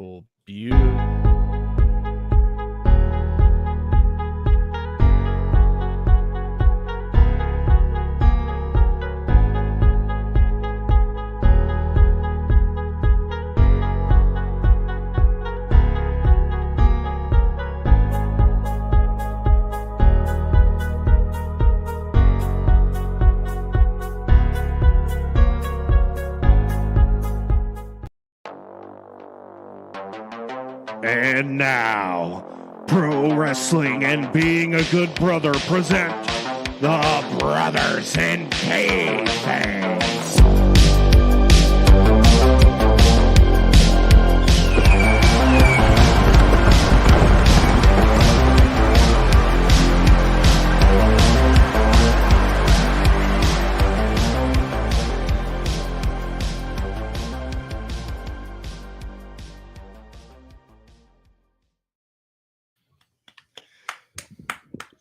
beautiful, beautiful. And now, Pro Wrestling and Being a Good Brother present the Brothers in Kayfabe.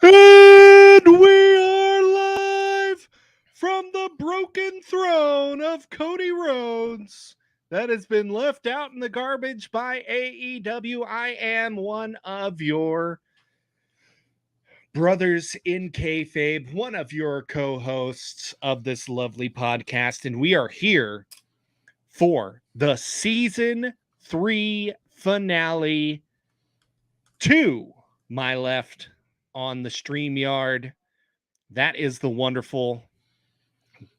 And we are live from the broken throne of Cody Rhodes that has been left out in the garbage by AEW. I am one of your brothers in kayfabe, one of your co-hosts of this lovely podcast, and we are here for the season 3 finale. To my left on the StreamYard, that is the wonderful,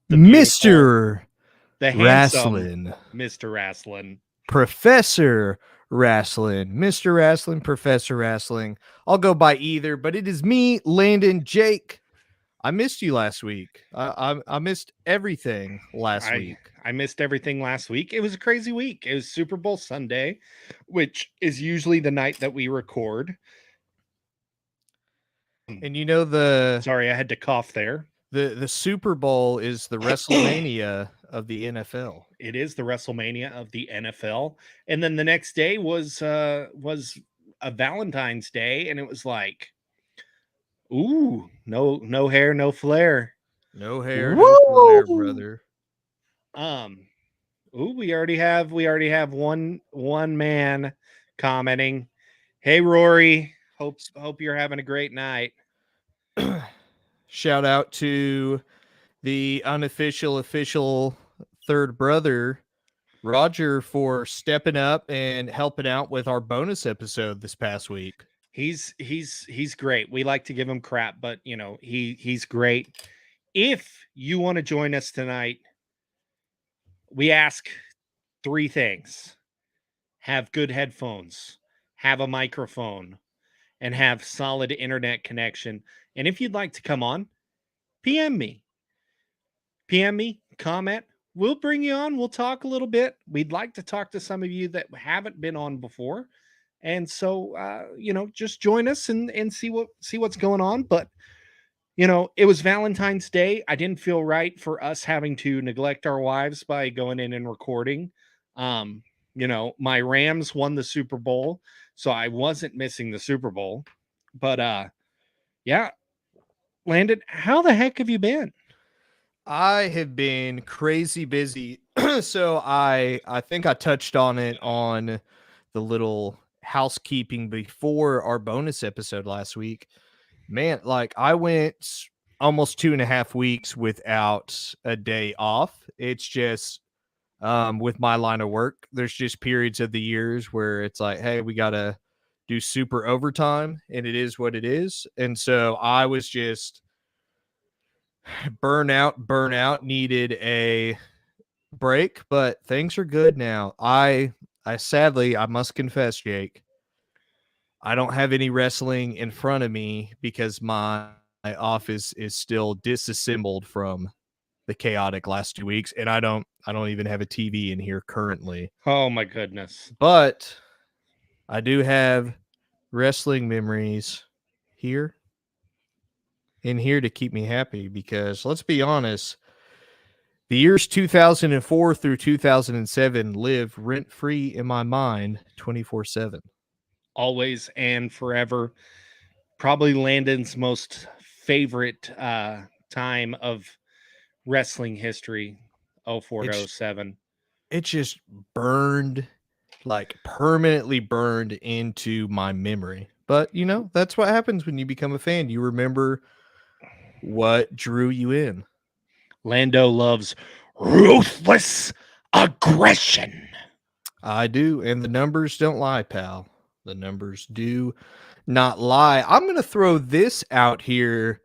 the Mr. the handsome Wrestling, Mr. Wrestling, Professor Wrestling, Mr. Wrestling, Professor Wrestling. I'll go by either, but it is me, Landon Jake. I missed you last week. I missed everything last week. I missed everything last week. It was a crazy week. It was Super Bowl Sunday, which is usually the night that we record. And you know sorry, I had to cough there. The Super Bowl is the WrestleMania of the NFL. It is the WrestleMania of the NFL. And then the next day was a Valentine's Day, and it was like, ooh, no hair, no flair. No hair, no flair, brother. Ooh, we already have one man commenting. Hey Rory, hope you're having a great night. Shout out to the official third brother, Roger, for stepping up and helping out with our bonus episode this past week. He's great. We like to give him crap, but you know, he's great. If you want to join us tonight, we ask 3 things: have good headphones, have a microphone, and have solid internet connection. And if you'd like to come on, PM me, comment. We'll bring you on. We'll talk a little bit. We'd like to talk to some of you that haven't been on before. And so, just join us and see what's going on. But, it was Valentine's Day. I didn't feel right for us having to neglect our wives by going in and recording. My Rams won the Super Bowl, so I wasn't missing the Super Bowl. But, yeah, Landon, how the heck have you been? I have been crazy busy. So I think I touched on it on the little housekeeping before our bonus episode last week. Man, like I went almost 2.5 weeks without a day off. It's just with my line of work, there's just periods of the years where it's like, hey, we got to do super overtime, and it is what it is. And so I was just burnout, needed a break, but things are good now. I sadly, I must confess, Jake, I don't have any wrestling in front of me because my office is still disassembled from the chaotic last 2 weeks, and I don't even have a TV in here currently. Oh my goodness. But I do have wrestling memories here in here to keep me happy, because let's be honest, the years 2004 through 2007 live rent-free in my mind 24/7. Always and forever. Probably Landon's most favorite time of wrestling history, 04 to 07. It just burned like permanently burned into my memory. But that's what happens when you become a fan. You remember what drew you in. Lando loves ruthless aggression. I do, and the numbers don't lie, pal. The numbers do not lie. I'm going to throw this out here.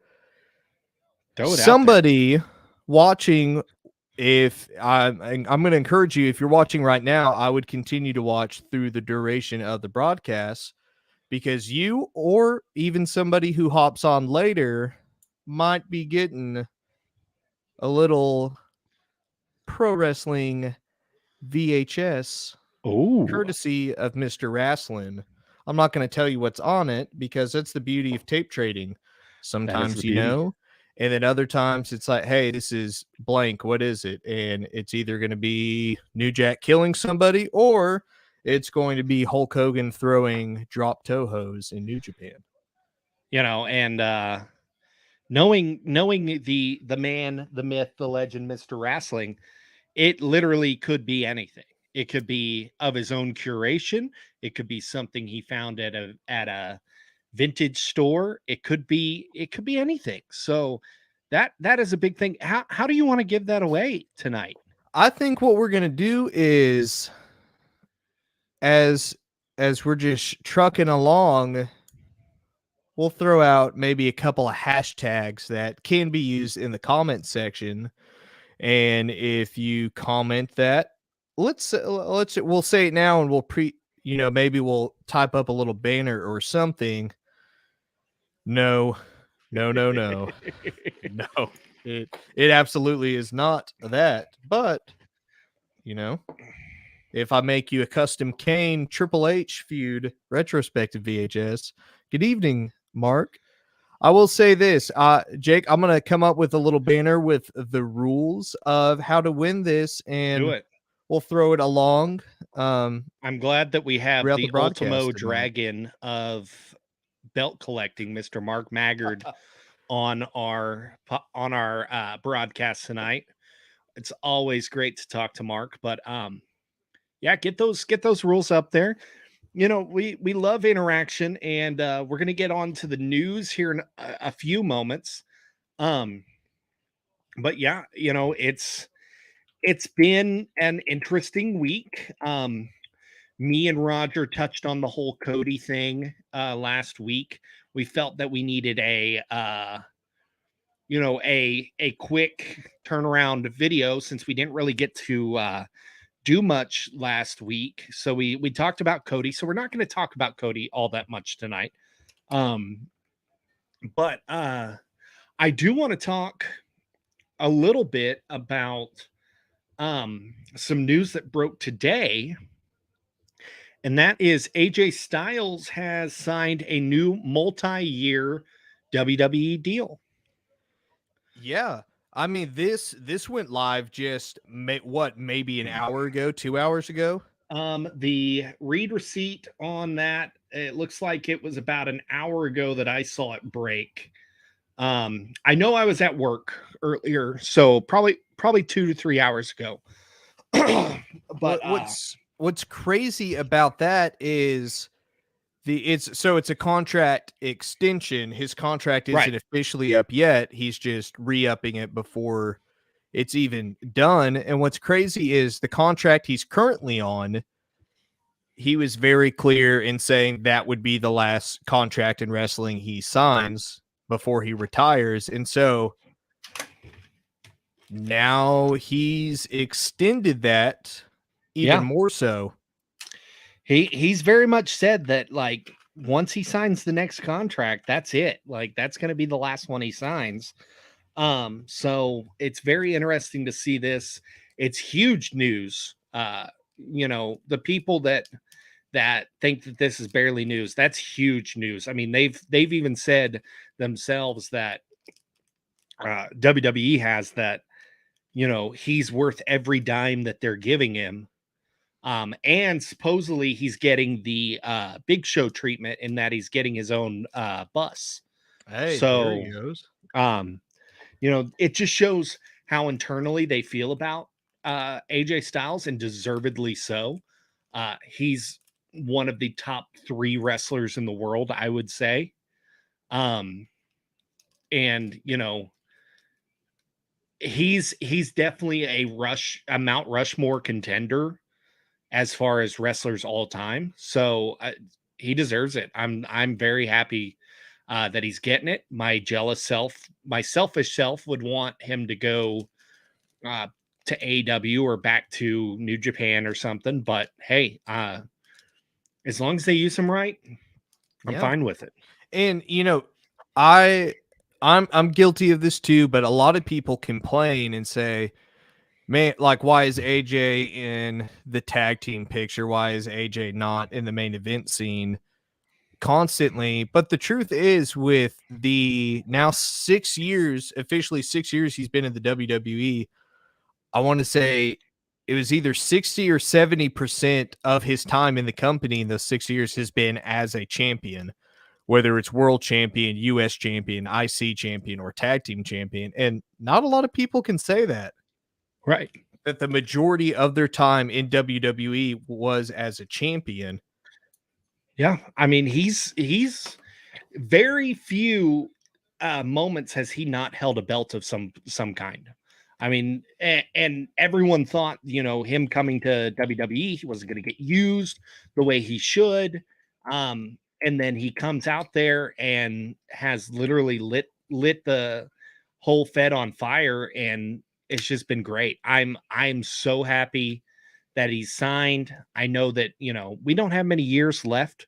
Throw it out there. Somebody watching, if I'm going to encourage you, if you're watching right now, I would continue to watch through the duration of the broadcast, because you or even somebody who hops on later might be getting a little pro wrestling VHS Oh, courtesy of Mr. Wrestling. I'm not going to tell you what's on it because that's the beauty of tape trading. that is the Sometimes beauty. and then other times it's like, hey, this is blank. What is it? And it's either going to be New Jack killing somebody or it's going to be Hulk Hogan throwing drop toe hose in New Japan. And knowing the man, the myth, the legend, Mr. Wrestling, it literally could be anything. It could be of his own curation. It could be something he found at a vintage store. It could be anything. So that is a big thing. How do you want to give that away tonight? I think what we're going to do is as we're just trucking along, we'll throw out maybe a couple of hashtags that can be used in the comment section. And if you comment that, we'll say it now, and maybe we'll type up a little banner or something. No, no, no, no, no. It absolutely is not that. But if I make you a custom Kane Triple H feud retrospective VHS, good evening, Mark. I will say this, Jake, I'm going to come up with a little banner with the rules of how to win this, Do and it. we'll throw it along I'm glad that we have throughout the the broadcast Ultimo tonight. Dragon of belt collecting, Mr. Mark Maggard, on our broadcast tonight. It's always great to talk to Mark, but yeah, get those rules up there. We love interaction, and we're gonna get on to the news here in a few moments. Um, but yeah, it's been an interesting week. Me and Roger touched on the whole Cody thing last week. We felt that we needed a quick turnaround video since we didn't really get to do much last week. So we talked about Cody. So we're not going to talk about Cody all that much tonight. But I do want to talk a little bit about some news that broke today. And that is AJ Styles has signed a new multi-year WWE deal. Yeah. I mean, this went live just maybe an hour ago, 2 hours ago. The read receipt on that, it looks like it was about an hour ago that I saw it break. I know I was at work earlier, so probably 2 to 3 hours ago. But What's crazy about that is it's a contract extension. His contract isn't right. officially up yet. He's just re-upping it before it's even done. And what's crazy is the contract he's currently on, he was very clear in saying that would be the last contract in wrestling he signs before he retires. And so now he's extended that even Yeah. more so. He's very much said that, like, once he signs the next contract, that's it. Like, that's going to be the last one he signs. So it's very interesting to see this. It's huge news. The people that think that this is barely news, that's huge news. I mean, they've even said themselves that WWE has that, he's worth every dime that they're giving him. And supposedly he's getting the Big Show treatment in that he's getting his own bus. Hey, there So he goes. um, it just shows how internally they feel about AJ Styles, and deservedly so. He's one of the top 3 wrestlers in the world, I would say. Um, and he's definitely a Mount Rushmore contender as far as wrestlers all time. So he deserves it. I'm very happy that he's getting it. My selfish self would want him to go uh, to AEW or back to New Japan or something. But hey, as long as they use him right, I'm Yeah. fine with it. And I I'm guilty of this too, but a lot of people complain and say, "Man, like why is AJ in the tag team picture? Why is AJ not in the main event scene constantly?" But the truth is with the now 6 years, officially 6 years he's been in the WWE, I want to say it was either 60 or 70% of his time in the company in those 6 years has been as a champion, whether it's world champion, US champion, IC champion, or tag team champion. And not a lot of people can say Right. that the majority of their time in WWE was as a champion. Yeah. I mean, he's very few moments has he not held a belt of some kind. I mean, and everyone thought, him coming to WWE, he wasn't going to get used the way he should. And then he comes out there and has literally lit the whole Fed on fire, and it's just been great. I'm so happy that he's signed. I know that we don't have many years left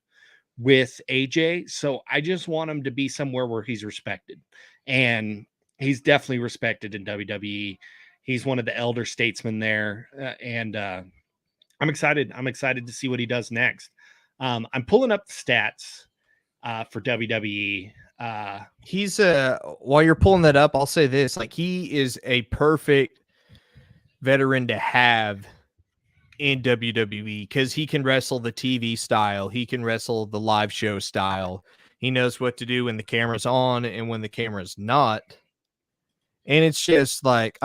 with AJ. So I just want him to be somewhere where he's respected. And he's definitely respected in WWE. He's one of the elder statesmen there. And I'm excited. I'm excited to see what he does next. I'm pulling up the stats for WWE. He's while you're pulling that up, I'll say this, like he is a perfect veteran to have in WWE because he can wrestle the TV style, he can wrestle the live show style. He knows what to do when the camera's on and when the camera's not. And it's just like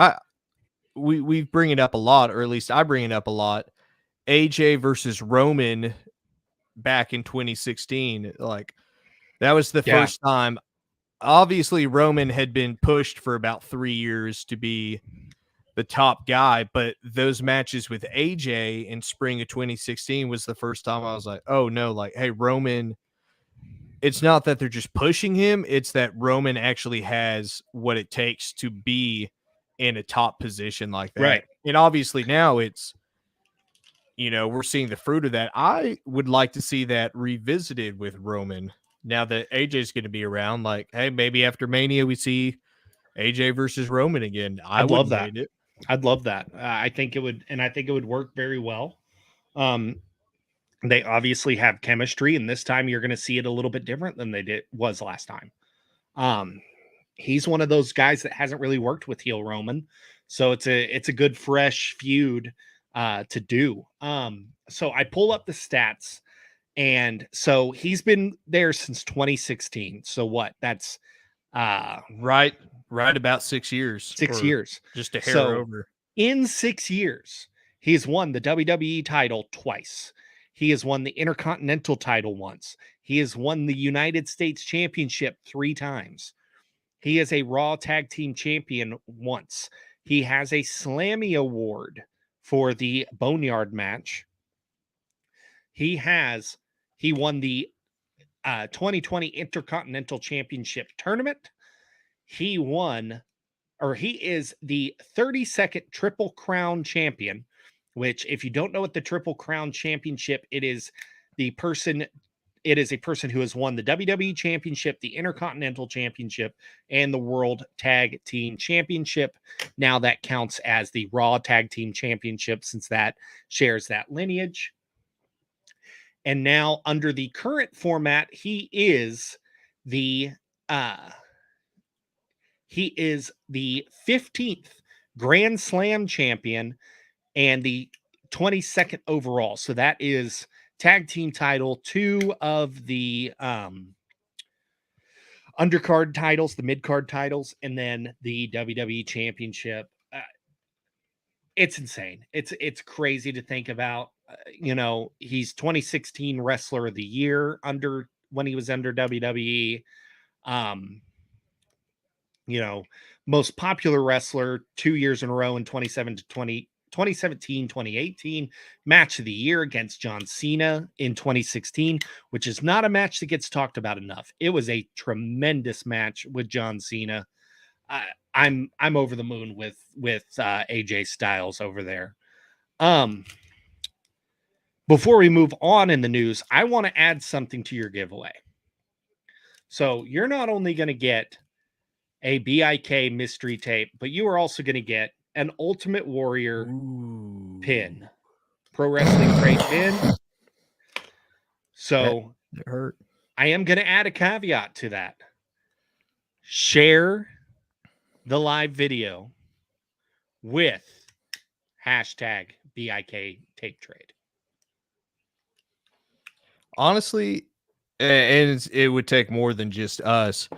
we bring it up a lot, or at least I bring it up a lot. AJ versus Roman back in 2016, like that was the Yeah. first time. Obviously, Roman had been pushed for about 3 years to be the top guy, but those matches with AJ in spring of 2016 was the first time I was like, oh no, like, hey, Roman, it's not that they're just pushing him, it's that Roman actually has what it takes to be in a top position like that. Right. And obviously now it's, we're seeing the fruit of that. I would like to see that revisited with Roman now that AJ's going to be around. Like, hey, maybe after Mania we see AJ versus Roman again. I I'd love wouldn't that. mind it. I'd love that. I think it would, and I think it would work very well. Um, they obviously have chemistry, and this time you're going to see it a little bit different than was last time. Um, he's one of those guys that hasn't really worked with heel Roman, so it's a good fresh feud to do. So I pull up the stats, and so he's been there since 2016. So what? That's uh Right, right about 6 years, 6 years. just a hair So over. in 6 years, he's won the WWE title twice. He has won the Intercontinental title once. He has won the United States Championship 3 times. He is a Raw Tag Team Champion once. He has a Slammy Award for the Boneyard match. He won the 2020 Intercontinental Championship tournament. He is the 32nd Triple Crown champion, which, if you don't know what the Triple Crown Championship, it is a person who has won the WWE Championship, the Intercontinental Championship, and the World Tag Team Championship. Now that counts as the Raw Tag Team Championship since that shares that lineage. And now under the current format, the uh he is the 15th Grand Slam champion and the 22nd overall. So that is tag team title, 2 of the undercard titles, the mid-card titles, and then the WWE championship. It's insane. It's crazy to think about. He's 2016 Wrestler of the Year under when he was under WWE. Um, you know, Most popular wrestler 2 years in a row in 2017, 2018, match of the year against John Cena in 2016, which is not a match that gets talked about enough. It was a tremendous match with John Cena. I'm over the moon with AJ Styles over there. Um, Before we move on in the news, I want to add something to your giveaway. So you're not only going to get a BIK mystery tape, but you are also going to get an Ultimate Warrior Ooh. pin, pro wrestling crate pin. That So hurt. I am going to add a caveat to that. Share the live video with hashtag BIK tape trade. Honestly, and it would take more than just us.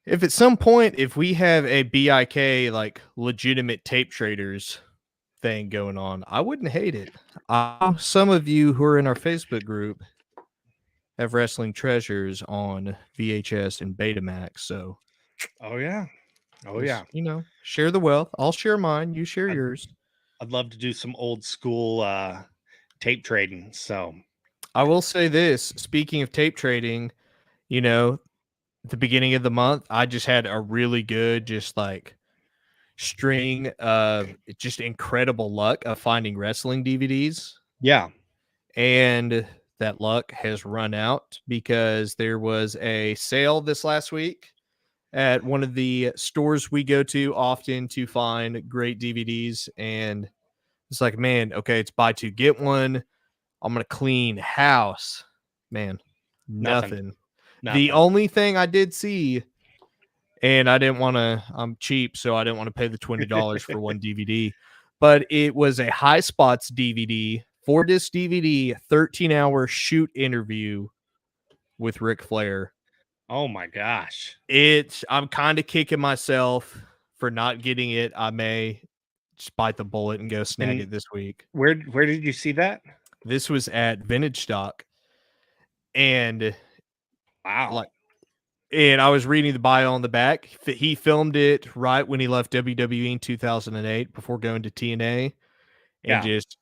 If at some point, if we have a BIK like legitimate tape traders thing going on, I wouldn't hate it. Some of you who are in our Facebook group have Wrestling Treasures on VHS and Betamax, so Oh yeah. Oh just, yeah. share the wealth. I'll share mine, you share I'd, yours. I'd love to do some old school tape trading. So I will say this, speaking of tape trading, at the beginning of the month, I just had a really good just like string of just incredible luck of finding wrestling DVDs, yeah. and that luck has run out because there was a sale this last week at one of the stores we go to often to find great DVDs, and it's like, man, okay, it's buy two get one. I'm gonna clean house, man. Nothing. Nothing. The Nothing. only thing I did see, and I didn't want to, I'm cheap, so I didn't want to pay the $20 for one DVD, but it was a High Spots DVD, 4-disc DVD, 13-hour shoot interview with Ric Flair. Oh my gosh. I'm kind of kicking myself for not getting it. I may just bite the bullet and go snag And it this week. where did you see that? This was at Vintage Stock, and Wow. like, and I was reading the bio on the back. He filmed it right when he left WWE in 2008 before going to TNA, and Yeah. just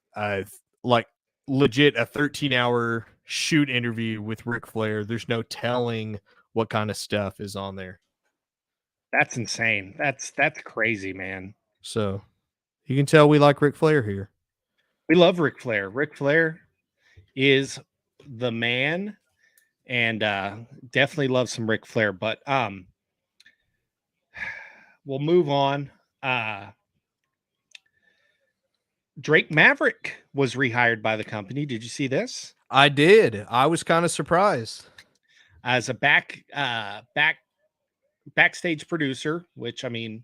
like legit a 13-hour shoot interview with Ric Flair. There's no telling what kind of stuff is on there. That's insane. That's crazy, man. So you can tell we like Ric Flair here. We love Ric Flair. Ric Flair is the man, and definitely love some Ric Flair. But we'll move on. Drake Maverick was rehired by the company. Did you see this? I did. I was kind of surprised. As a backstage producer, which I mean,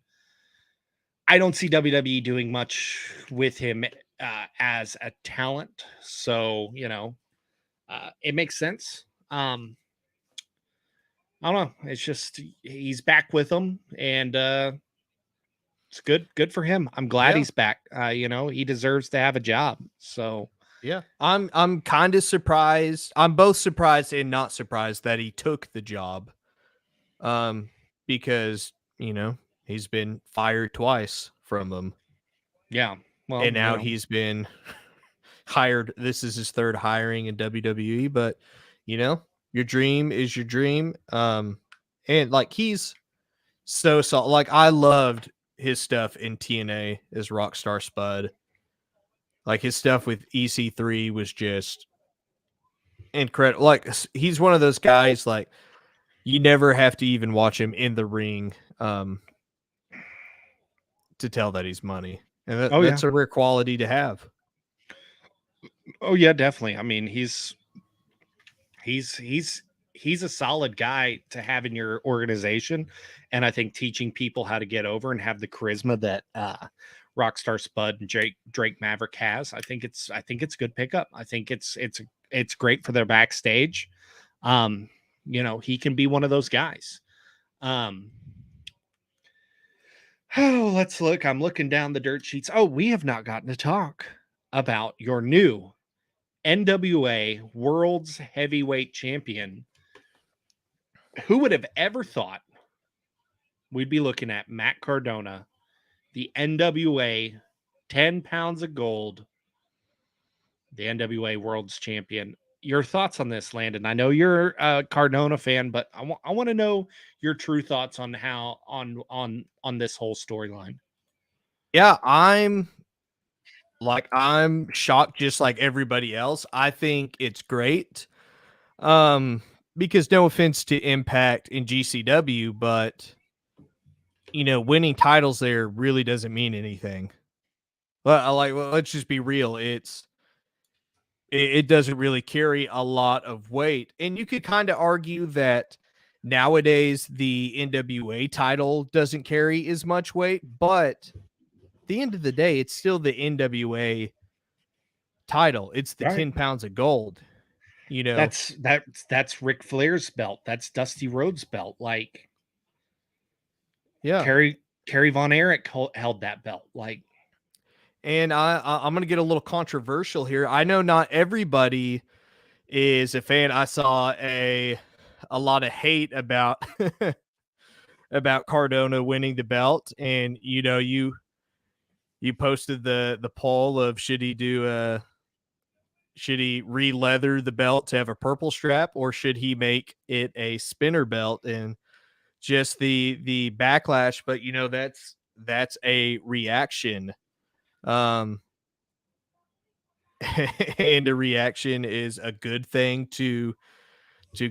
I don't see WWE doing much with him as a talent. So, it makes sense. I don't know. It's just he's back with them, and it's good for him. I'm glad Yeah. he's back. He deserves to have a job. So Yeah. I'm kind of surprised. I'm both surprised and not surprised that he took the job. Because, he's been fired twice from them. yeah, well, And now he's been hired. This is his third hiring in WWE, but your dream is your dream. And like he's so like I loved his stuff in TNA as Rockstar Spud. Like his stuff with EC3 was just incredible. Like he's one of those guys like you never have to even watch him in the ring to tell that he's money. And that's a rare quality to have. Oh yeah, definitely. I mean, he's a solid guy to have in your organization, and I think teaching people how to get over and have the charisma that Rockstar Spud and Drake Maverick has, I think it's a good pickup. I think it's great for their backstage. He can be one of those guys. Let's look. I'm looking down the dirt sheets. Oh, we have not gotten to talk about your new NWA World's Heavyweight Champion. Who would have ever thought we'd be looking at Matt Cardona, the NWA 10 pounds of gold, the NWA World's Champion? Your thoughts on this, Landon? I know you're a Cardona fan, but I want to know your true thoughts on how on this whole storyline. Yeah, I'm shocked just like everybody else. I think it's great. Um, because no offense to Impact and GCW, but winning titles there really doesn't mean anything. Well, let's just be real. It doesn't really carry a lot of weight. And you could kind of argue that nowadays the NWA title doesn't carry as much weight, but at the end of the day, it's still the NWA title. It's the Right. 10 pounds of gold, you know. That's Ric Flair's belt. That's Dusty Rhodes' belt. Like Yeah. Kerry Von Erich held that belt. Like, And I'm going to get a little controversial here. I know not everybody is a fan. I saw a lot of hate about about Cardona winning the belt, and you posted the poll of should he re-leather the belt to have a purple strap, or should he make it a spinner belt, and just the backlash. But that's a reaction. Um and a reaction is a good thing to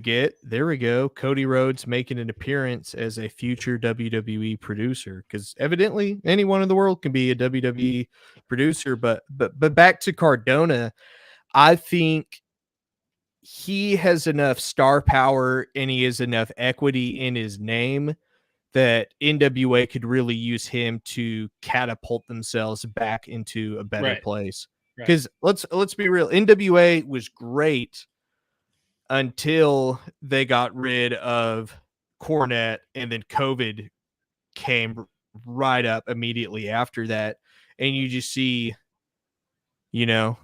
get. There we go. Cody Rhodes making an appearance as a future WWE producer, because evidently anyone in the world can be a WWE producer. But back to Cardona, I think he has enough star power and he has enough equity in his name that NWA could really use him to catapult themselves back into a better right, place. right, Because let's be real, NWA was great until they got rid of Cornette, and then COVID came right up immediately after that, and you just see, you know,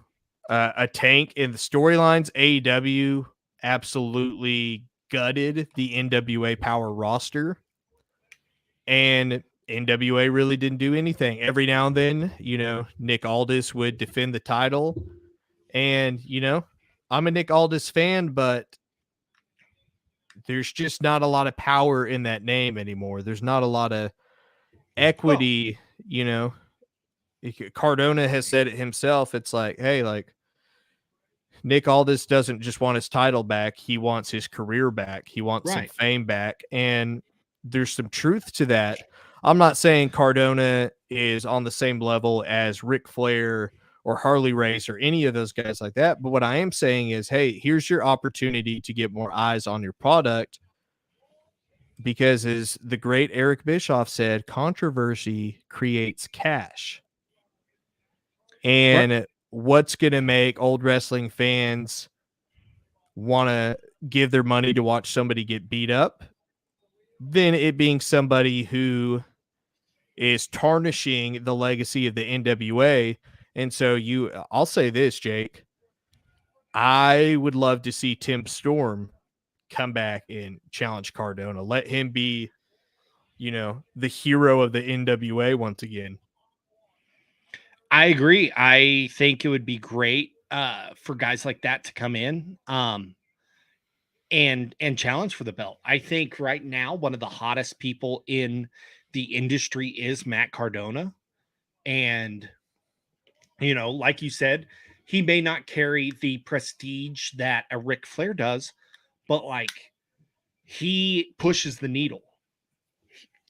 a tank in the storylines. AEW absolutely gutted the NWA Power roster, and NWA really didn't do anything. Every now and then, Nick Aldis would defend the title, and I'm a Nick Aldis fan, but there's just not a lot of power in that name anymore. There's not a lot of well, equity, Cardona has said it himself. It's like, hey, like Nick Aldis doesn't just want his title back. He wants his career back. He wants some right. fame back. And there's some truth to that. I'm not saying Cardona is on the same level as Ric Flair or Harley Race or any of those guys like that. But what I am saying is, hey, here's your opportunity to get more eyes on your product, because as the great Eric Bischoff said, controversy creates cash. Right. And what's going to make old wrestling fans want to give their money to watch somebody get beat up than it being somebody who is tarnishing the legacy of the NWA? And so I'll say this, Jake, I would love to see Tim Storm come back and challenge Cardona. Let him be, the hero of the NWA once again. I agree. I think it would be great for guys like that to come in and challenge for the belt. I think right now one of the hottest people in the industry is Matt Cardona, and like you said, he may not carry the prestige that a Ric Flair does, but like he pushes the needle.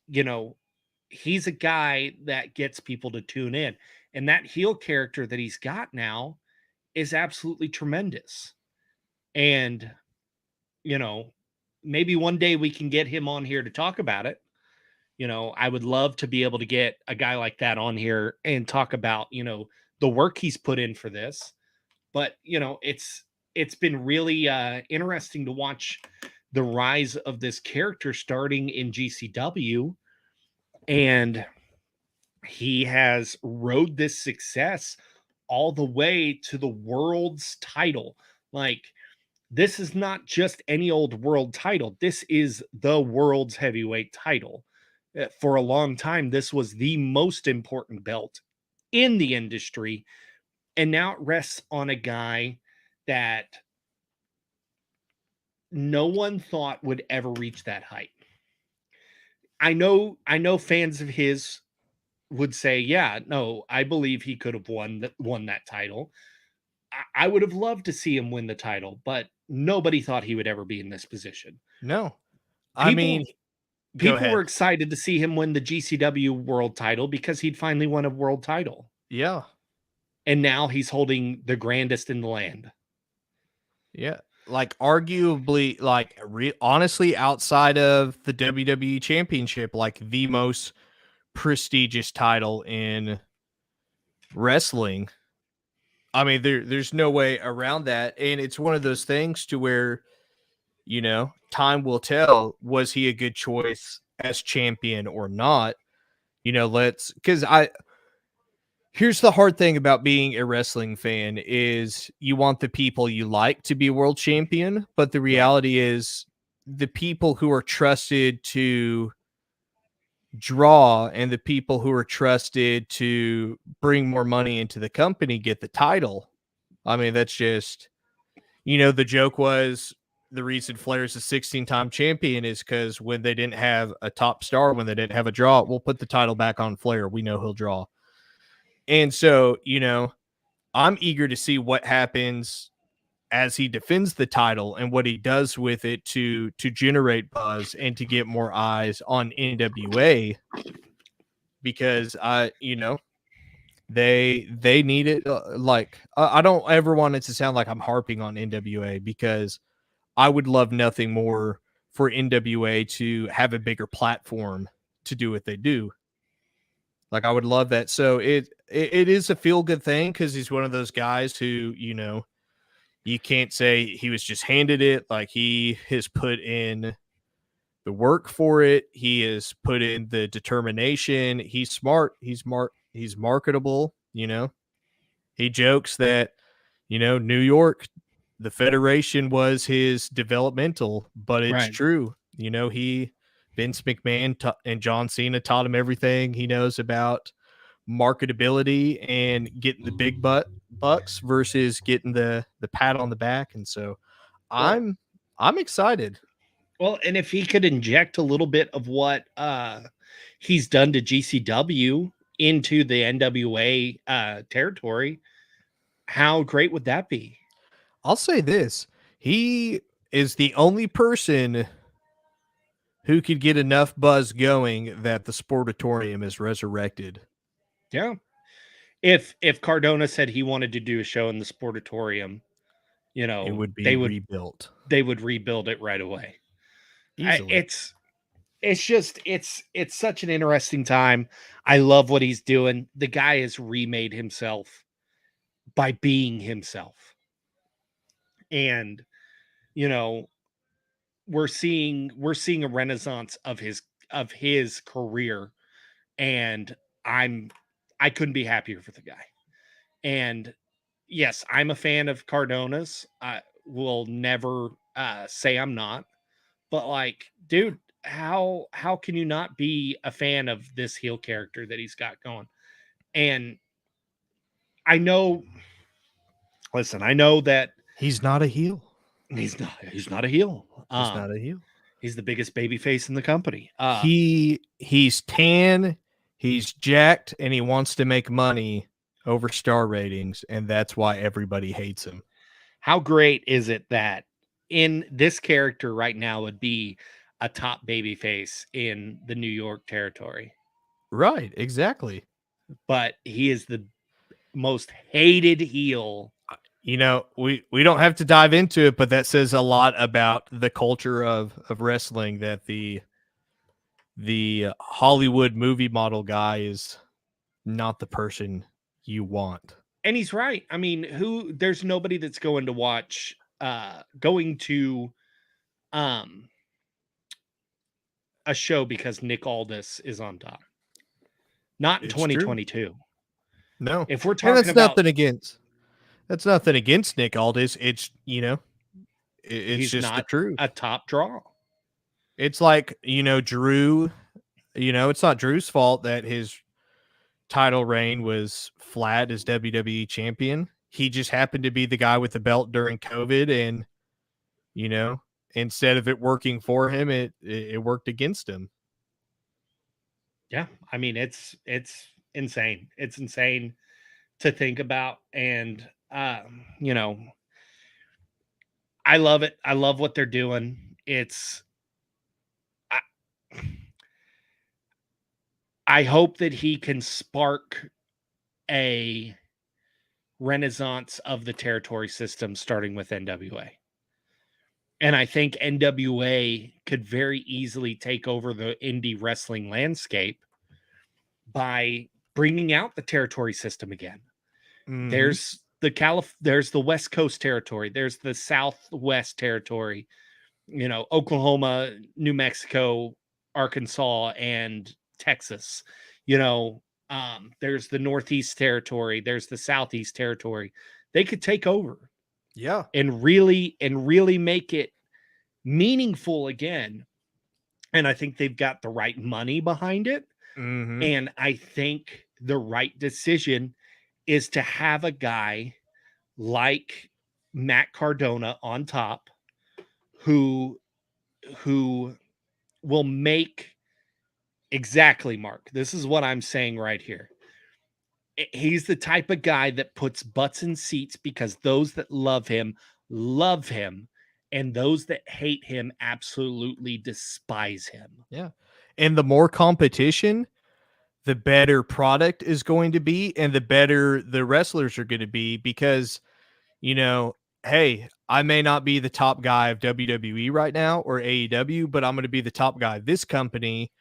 You know, he's a guy that gets people to tune in, and that heel character that he's got now is absolutely tremendous. And you know, maybe one day we can get him on here to talk about it. I would love to be able to get a guy like that on here and talk about, the work he's put in for this. But, it's been really interesting to watch the rise of this character starting in GCW, and he has rode this success all the way to the world's title. Like, this is not just any old world title. This is the world's heavyweight title. For a long time, this was the most important belt in the industry. And now it rests on a guy that no one thought would ever reach that height. I know fans of his would say, yeah, no, I believe he could have won that title. I would have loved to see him win the title, but nobody thought he would ever be in this position. No. I People mean, go people were ahead. excited to see him win the GCW world title because he'd finally won a world title. Yeah. And now he's holding the grandest in the land. Yeah. Like arguably honestly outside of the WWE championship, like the most prestigious title in wrestling. I mean, there's no way around that. And it's one of those things to where, time will tell, was he a good choice as champion or not? Because here's the hard thing about being a wrestling fan is you want the people you like to be world champion, but the Right. reality is the people who are trusted to draw and the people who are trusted to bring more money into the company get the title. I mean, that's just, the joke was the reason Flair's a 16-time champion is because when they didn't have a top star, when they didn't have a draw, we'll put the title back on Flair. We know he'll draw. And so, I'm eager to see what happens as he defends the title and what he does with it to generate buzz and to get more eyes on NWA, because they need it. I don't ever want it to sound like I'm harping on NWA, because I would love nothing more for NWA to have a bigger platform to do what they do. Like, I would love that. So it is a feel good thing because he's one of those guys who, you can't say he was just handed it. Like, he has put in the work for it. He has put in the determination. He's smart. He's marketable. He jokes that, New York, the Federation was his developmental, but it's Right. true. Vince McMahon and John Cena taught him everything he knows about marketability and getting the big bucks versus getting the pat on the back. And so Well, I'm excited. and if he could inject a little bit of what he's done to GCW into the NWA territory, how great would that be? I'll say this. He is the only person who could get enough buzz going that the Sportatorium is resurrected. Yeah. If Cardona said he wanted to do a show in the Sportatorium, It would be they would rebuilt rebuild it right away. easily. It's just it's such an interesting time. I love what he's doing. The guy has remade himself by being himself. And you know, we're seeing a renaissance of his career, and I'm I couldn't be happier for the guy. And yes, I'm a fan of Cardona's. I will never say I'm not. But like, dude, how can you not be a fan of this heel character that he's got going? And I know, listen, I know that He's not a heel. he's not a heel. He's not a heel. He's the biggest baby face in the company. He's tan, he's jacked, and he wants to make money over star ratings, and that's why everybody hates him. How great is it that in this character right now would be a top baby face in the New York territory, Right, exactly. but he is the most hated heel. We don't have to dive into it, but that says a lot about the culture of wrestling, that the Hollywood movie model guy is not the person you want. And he's right. I mean, there's nobody that's going to um a show because Nick Aldis is on top. Not in It's true. 2022. No. If we're And talking about, that's nothing against Nick Aldis. It's, it's he's just the not truth. a top draw. It's like, Drew, it's not Drew's fault that his title reign was flat as WWE champion. He just happened to be the guy with the belt during COVID, and you know, instead of it working for him, it worked against him. Yeah, I mean it's insane. It's insane to think about, and I love it. I love what they're doing. I, I hope that he can spark a renaissance of the territory system, starting with NWA. And I think NWA could very easily take over the indie wrestling landscape by bringing out the territory system again. Mm-hmm. There's the West Coast territory, there's the Southwest territory, Oklahoma, New Mexico, Arkansas, and Texas. There's the Northeast territory, there's the Southeast territory. They could take over Yeah. and really make it meaningful again. And I think they've got the right money behind it. Mm-hmm. And I think the right decision is to have a guy like Matt Cardona on top who will make exactly, Mark. This is what I'm saying right here. He's the type of guy that puts butts in seats because those that love him, and those that hate him absolutely despise him. Yeah. And the more competition, the better product is going to be, and the better the wrestlers are going to be, because, hey, I may not be the top guy of WWE right now or AEW, but I'm going to be the top guy of this company.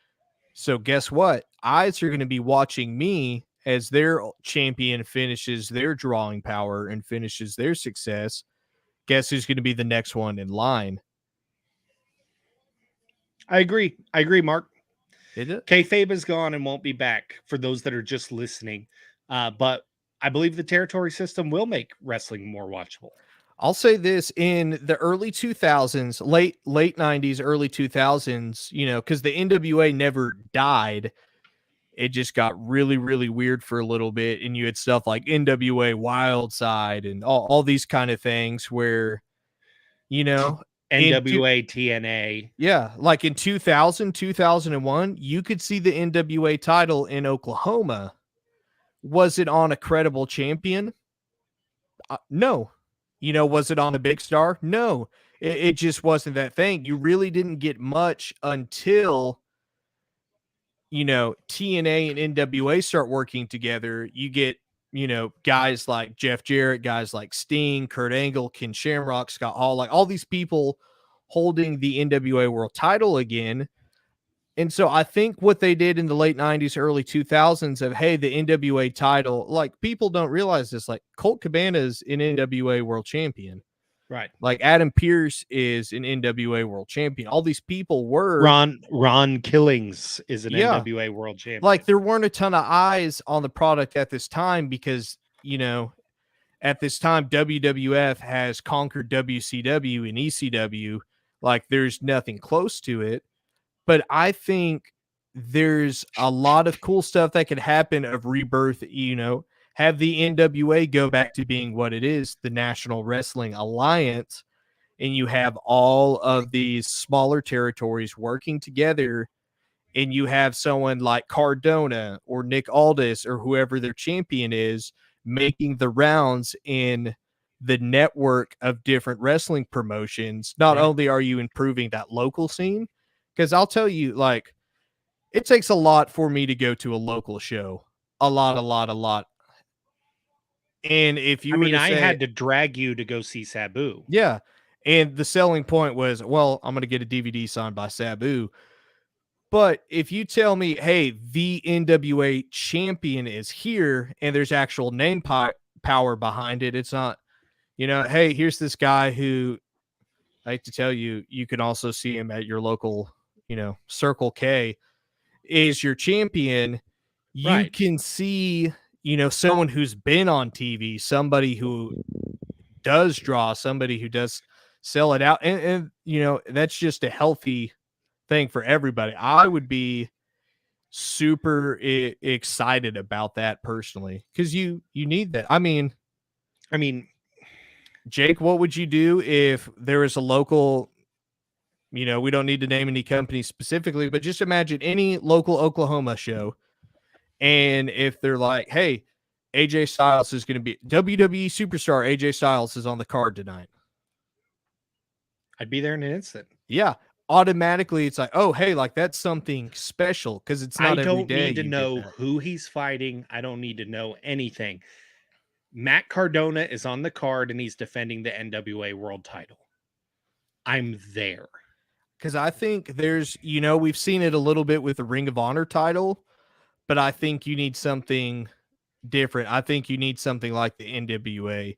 So guess what? Eyes are going to be watching me as their champion finishes their drawing power and finishes their success. Guess who's going to be the next one in line? I agree, Mark. It, Kayfabe is gone and won't be back for those that are just listening. But I believe the territory system will make wrestling more watchable. I'll say this: in the early 2000s, late 90s, early 2000s, because the NWA never died. It just got really, really weird for a little bit. And you had stuff like NWA Wildside and all these kind of things where, NWA, TNA. Yeah, like in 2000, 2001, you could see the NWA title in Oklahoma. Was it on a credible champion? No. Was it on a big star? No. It just wasn't that thing. You really didn't get much until, TNA and NWA start working together. You get, guys like Jeff Jarrett, guys like Sting, Kurt Angle, Ken Shamrock, Scott Hall, like all these people holding the NWA world title again. And so I think what they did in the late 90s, early 2000s of, hey, the NWA title, like people don't realize this, like Colt Cabana's an NWA world champion. Right. Like Adam Pearce is an NWA world champion. All these people were. Ron Killings is an NWA world champion. Like there weren't a ton of eyes on the product at this time because, at this time, WWF has conquered WCW and ECW. Like there's nothing close to it. But I think there's a lot of cool stuff that could happen of rebirth, have the NWA go back to being what it is, the National Wrestling Alliance, and you have all of these smaller territories working together, and you have someone like Cardona or Nick Aldis or whoever their champion is making the rounds in the network of different wrestling promotions. Not only are you improving that local scene, because I'll tell you, like, it takes a lot for me to go to a local show. A lot. And if you I had to drag you to go see Sabu. Yeah. And the selling point was, well, I'm going to get a DVD signed by Sabu. But if you tell me, hey, the NWA champion is here and there's actual name power behind it, it's not, hey, here's this guy who, I hate to tell you, you can also see him at your local, Circle K is your champion. You can see, someone who's been on TV, somebody who does draw, somebody who does sell it out. And that's just a healthy thing for everybody. I would be super excited about that personally because you need that. I mean, Jake, what would you do if there was a local, we don't need to name any company specifically, but just imagine any local Oklahoma show. And if they're like, hey, AJ Styles is going to be WWE superstar, AJ Styles is on the card tonight. I'd be there in an instant. Yeah. Automatically, it's like, oh, hey, like that's something special because it's I not every don't day need to you get know that. who he's fighting. I don't need to know anything. Matt Cardona is on the card and he's defending the NWA world title. I'm there. Because I think we've seen it a little bit with the Ring of Honor title, but I think you need something different. I think you need something like the NWA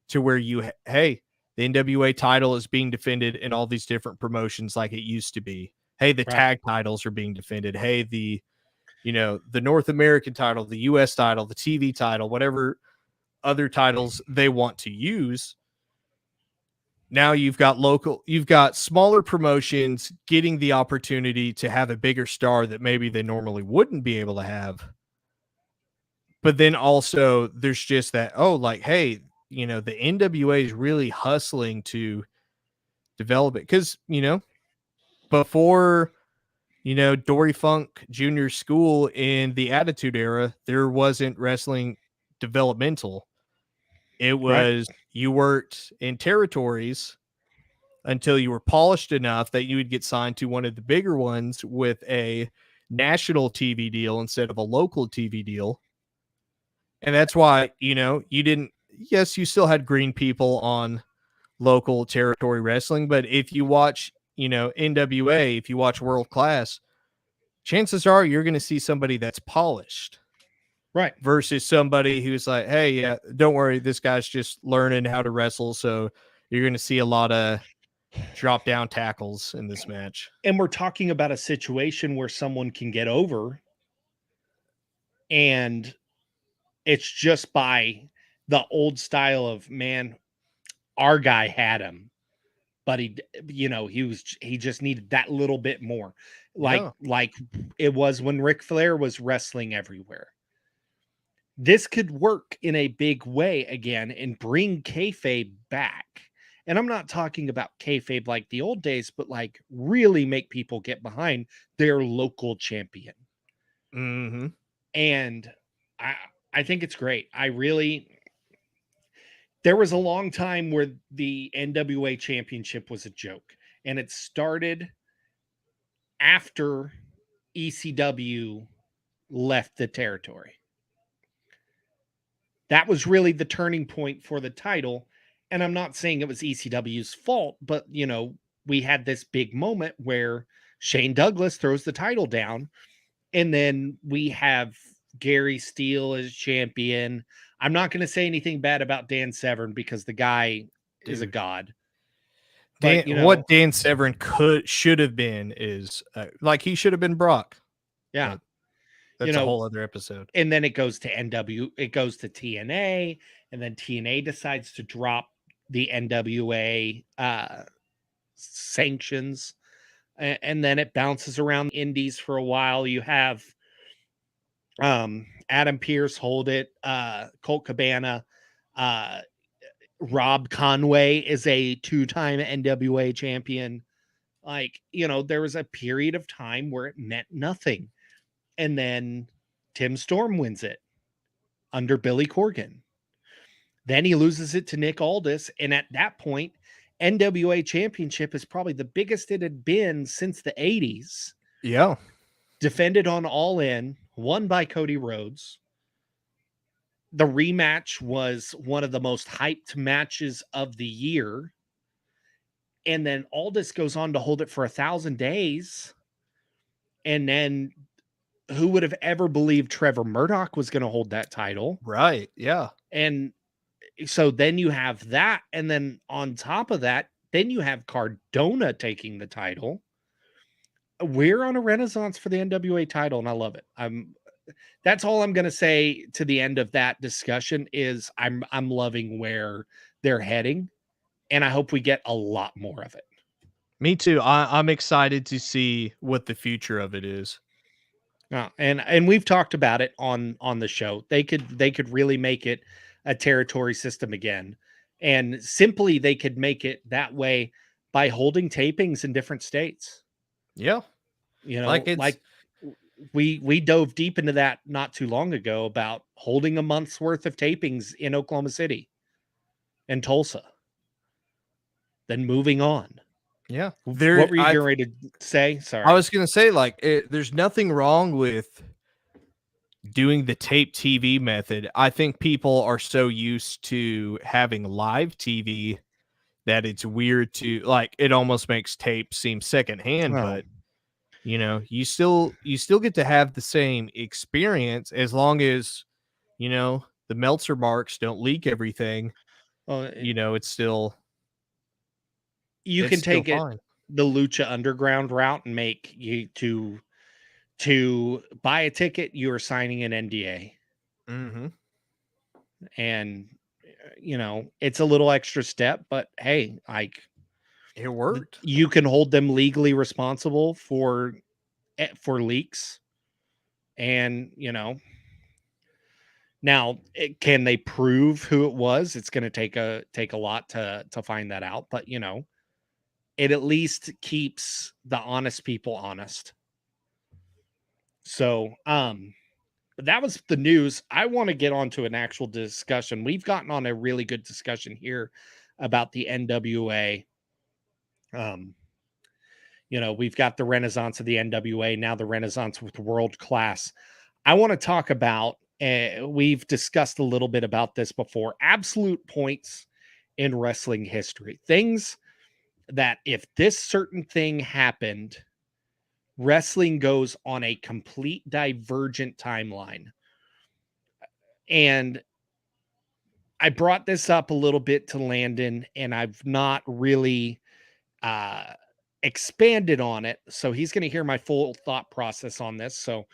to where hey, the NWA title is being defended in all these different promotions like it used to be. Hey, the tag titles are being defended. Hey, the North American title, the US title, the TV title, whatever other titles they want to use. Now you've got smaller promotions getting the opportunity to have a bigger star that maybe they normally wouldn't be able to have. But then also there's just that, oh, like, hey, the NWA is really hustling to develop it. Because, before, Dory Funk Jr. School in the Attitude Era, there wasn't wrestling developmental. It was you worked in territories until you were polished enough that you would get signed to one of the bigger ones with a national TV deal instead of a local TV deal. And that's why, you didn't, yes, you still had green people on local territory wrestling, but if you watch, NWA, if you watch World Class, chances are you're going to see somebody that's polished. Right. Versus somebody who's like, hey, yeah, don't worry, this guy's just learning how to wrestle. So you're going to see a lot of drop down tackles in this match. And we're talking about a situation where someone can get over and it's just by the old style of, man, our guy had him, but he just needed that little bit more. Like it was when Ric Flair was wrestling everywhere. This could work in a big way again and bring kayfabe back. And I'm not talking about kayfabe like the old days, but like really make people get behind their local champion. Mm-hmm. And I think it's great. There was a long time where the NWA championship was a joke, and it started after ECW left the territory. That was really the turning point for the title. And I'm not saying it was ECW's fault, but we had this big moment where Shane Douglas throws the title down, and then we have Gary Steele as champion. I'm not going to say anything bad about Dan Severn because the guy is a god. But what Dan Severn should have been is like he should have been Brock. Yeah. That's a whole other episode. And then it goes to it goes to TNA, and then TNA decides to drop the NWA sanctions. And then it bounces around the indies for a while. You have Adam Pearce hold it, Colt Cabana, Rob Conway is a 2-time NWA champion. Like, there was a period of time where it meant nothing. And then Tim Storm wins it under Billy Corgan. Then he loses it to Nick Aldis. And at that point, NWA championship is probably the biggest it had been since the 80s. Yeah. Defended on All In, won by Cody Rhodes. The rematch was one of the most hyped matches of the year. And then Aldis goes on to hold it for 1,000 days. And then who would have ever believed Trevor Murdoch was going to hold that title? Right. Yeah. And so then you have that. And then on top of that, then you have Cardona taking the title. We're on a renaissance for the NWA title, and I love it. that's all I'm going to say to the end of that discussion is I'm loving where they're heading, and I hope we get a lot more of it. Me too. I'm excited to see what the future of it is. And we've talked about it on the show. They could really make it a territory system again, and simply they could make it that way by holding tapings in different states. Yeah. You Like know, it's like we dove deep into that not too long ago about holding a month's worth of tapings in Oklahoma City and Tulsa, then moving on. yeah. What were you getting ready to say? I Sorry. was going to say like there's nothing wrong with doing the tape TV method. I think people are so used to having live TV that it's weird to like it almost makes tape seem secondhand, Oh, but you still get to have the same experience as long as the Meltzer marks don't leak everything. well, It's still you it's can still take it fine. the Lucha Underground route and make you to buy a ticket. You are signing an NDA, Hmm. and it's a little extra step, but hey, like It worked. you can hold them legally responsible for leaks, and now can they prove who it was? It's going to take a lot to find that out, but it at least keeps the honest people honest. So but that was the news. I want to get on to an actual discussion. We've gotten on a really good discussion here about the NWA. um we've got the renaissance of the NWA, now the renaissance with world class. I want to talk about, we've discussed a little bit about this before, absolute points in wrestling history. Things that if this certain thing happened, wrestling goes on a complete divergent timeline. And I brought this up a little bit to Landon, and I've not really uh, expanded on it. So he's going to hear my full thought process on this. So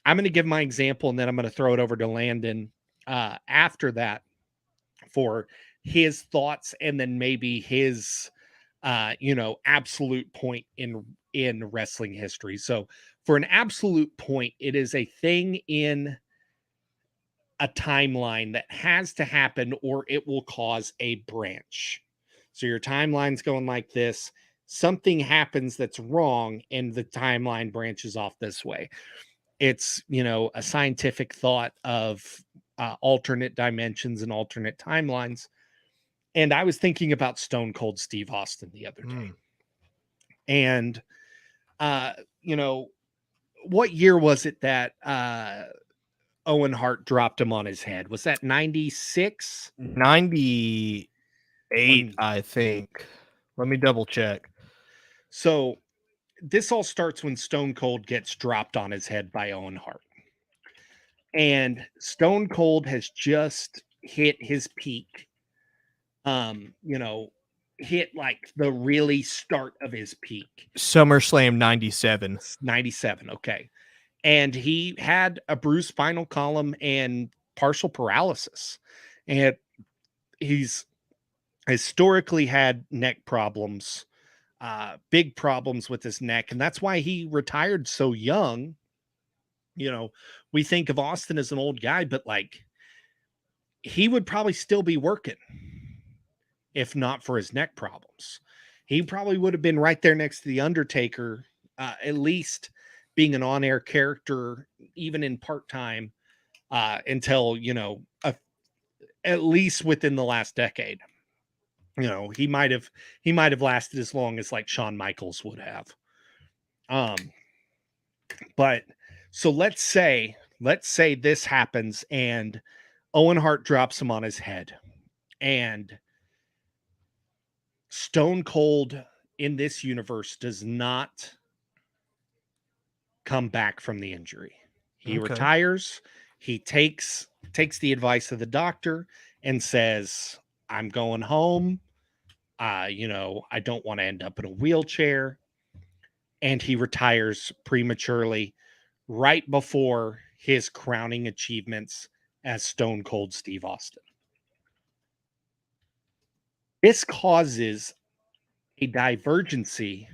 I'm going to give my example, and then I'm going to throw it over to Landon after that for his thoughts, and then maybe his absolute point in wrestling history. So for an absolute point, it is a thing in a timeline that has to happen or it will cause a branch. So your timeline's going like this, something happens that's wrong and the timeline branches off this way. It's a scientific thought of alternate dimensions and alternate timelines. And I was thinking about Stone Cold Steve Austin the other day. Mm. And uh, you know, what year was it that Owen Hart dropped him on his head? Was that 96? 98, When I think. Let me double check. so this all starts when Stone Cold gets dropped on his head by Owen Hart. And Stone Cold has just hit his peak. Hit like the really start of his peak. SummerSlam 97. 97. Okay. And he had a bruised spinal column and partial paralysis. And he's historically had neck problems, big problems with his neck. And that's why he retired so young. We think of Austin as an old guy, but like he would probably still be working if not for his neck problems. He probably would have been right there next to The Undertaker, at least being an on air character, even in part time, until, at least within the last decade. He might have lasted as long as like Shawn Michaels would have. Um, but so let's say this happens and Owen Hart drops him on his head, and Stone Cold in this universe does not come back from the injury. He Okay. retires. He takes the advice of the doctor and says, "I'm going home. I don't want to end up in a wheelchair." And he retires prematurely right before his crowning achievements as Stone Cold Steve Austin. This causes a divergency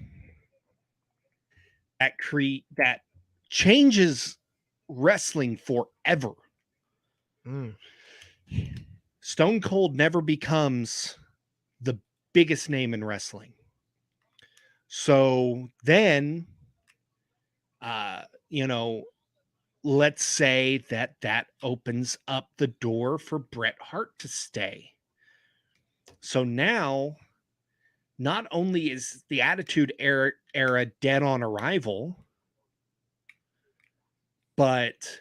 that changes wrestling forever. Mm. Stone Cold never becomes the biggest name in wrestling. So then, you know, let's say that opens up the door for Bret Hart to stay. So now, not only is the Attitude Era dead on arrival, but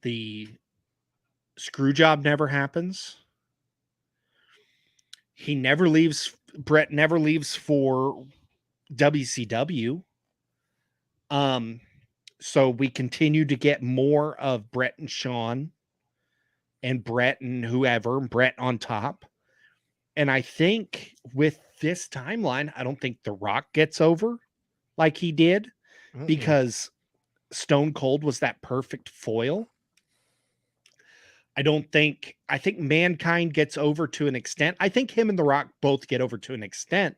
the screw job never happens. He never leaves. Bret never leaves for WCW. So we continue to get more of Bret and Shawn and Bret and whoever, Bret on top. And I think with this timeline, I don't think The Rock gets over like he did because Stone Cold was that perfect foil. I think Mankind gets over to an extent. I think him and The Rock both get over to an extent,